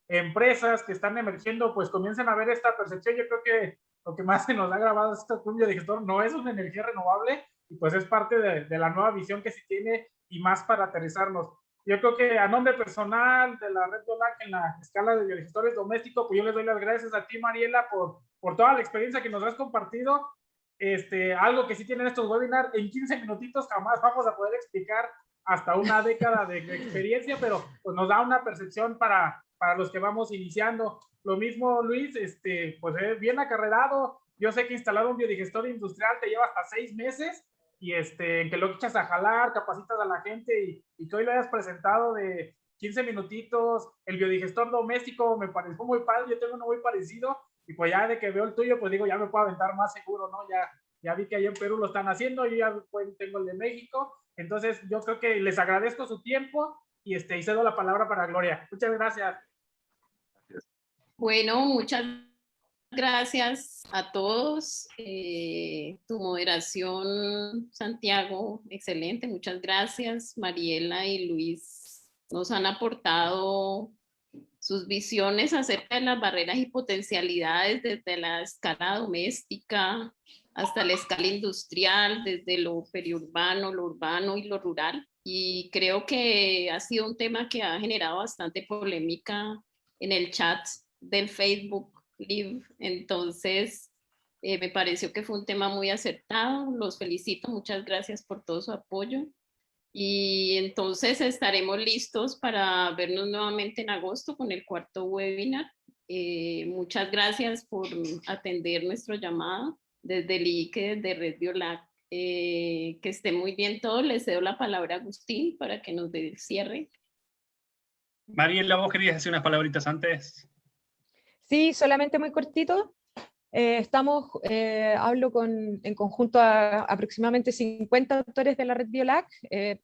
empresas que están emergiendo, pues comiencen a ver esta percepción. Yo creo que lo que más se nos ha grabado es esto: que un biodigestor no es una energía renovable, y pues es parte de la nueva visión que se tiene, y más para aterrizarnos. Yo creo que a nombre personal de la Red Biolac en la escala de biodigestores domésticos, pues yo les doy las gracias a ti, Mariela, por toda la experiencia que nos has compartido. Algo que sí tienen estos webinars, en 15 minutitos jamás vamos a poder explicar hasta una década de experiencia, pero pues nos da una percepción para los que vamos iniciando. Lo mismo, Luis, pues es bien acarreado. Yo sé que instalar un biodigestor industrial te lleva hasta 6 meses, y que lo echas a jalar, capacitas a la gente, y que hoy lo hayas presentado de 15 minutitos. El biodigestor doméstico me pareció muy padre, yo tengo uno muy parecido, y pues ya de que veo el tuyo, pues digo, ya me puedo aventar más seguro, ¿no? Ya vi que allá en Perú lo están haciendo, yo ya pues, tengo el de México. Entonces yo creo que les agradezco su tiempo, y cedo la palabra para Gloria. Muchas gracias. Bueno, muchas gracias a todos. Tu moderación, Santiago, excelente. Muchas gracias. Mariela y Luis nos han aportado sus visiones acerca de las barreras y potencialidades desde la escala doméstica hasta la escala industrial, desde lo periurbano, lo urbano y lo rural. Y creo que ha sido un tema que ha generado bastante polémica en el chat del Facebook Live. Entonces, me pareció que fue un tema muy acertado. Los felicito, muchas gracias por todo su apoyo. Y entonces estaremos listos para vernos nuevamente en agosto con el cuarto webinar. Muchas gracias por atender nuestro llamado desde el IICE, desde Red Biolac. Que esté muy bien todo. Les cedo la palabra a Agustín para que nos dé el cierre. Mariela, ¿vos querías decir unas palabritas antes? Sí, solamente muy cortito. Hablo en conjunto a aproximadamente 50 autores de la Red Biolac,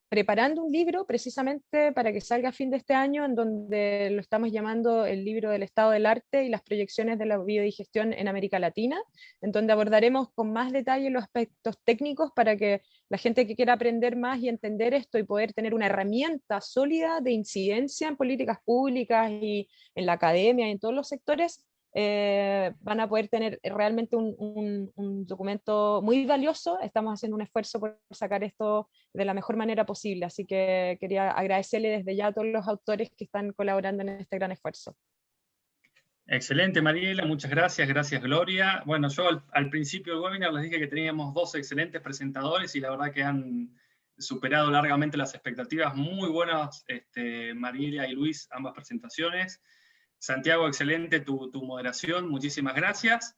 preparando un libro precisamente para que salga a fin de este año, en donde lo estamos llamando el libro del estado del arte y las proyecciones de la biodigestión en América Latina, en donde abordaremos con más detalle los aspectos técnicos para que la gente que quiera aprender más y entender esto y poder tener una herramienta sólida de incidencia en políticas públicas y en la academia y en todos los sectores, van a poder tener realmente un documento muy valioso. Estamos haciendo un esfuerzo por sacar esto de la mejor manera posible, así que quería agradecerle desde ya a todos los autores que están colaborando en este gran esfuerzo. Excelente, Mariela, muchas gracias. Gracias, Gloria. Bueno, yo al principio del webinar les dije que teníamos 2 excelentes presentadores, y la verdad que han superado largamente las expectativas. Muy buenas, Mariela y Luis, ambas presentaciones. Santiago, excelente tu moderación, muchísimas gracias.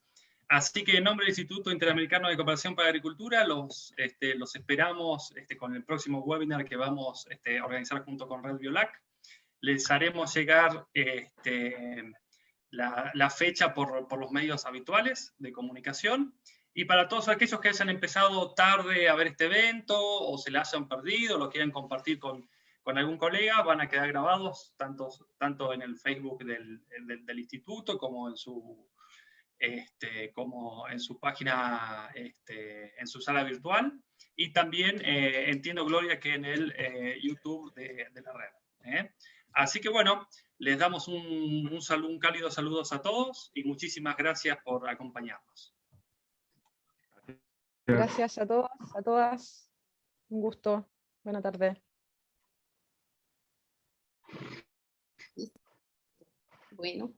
Así que en nombre del Instituto Interamericano de Cooperación para la Agricultura, los esperamos con el próximo webinar que vamos a organizar junto con Red Biolac. Les haremos llegar la fecha por los medios habituales de comunicación. Y para todos aquellos que hayan empezado tarde a ver este evento, o se la hayan perdido, lo quieran compartir con algún colega, van a quedar grabados tanto en el Facebook del instituto como en su página, en su sala virtual, y también entiendo, Gloria, que en el YouTube de la red. Así que bueno, les damos un cálido saludos a todos, y muchísimas gracias por acompañarnos. Gracias a todos, a todas. Un gusto. Buena tarde. Bueno.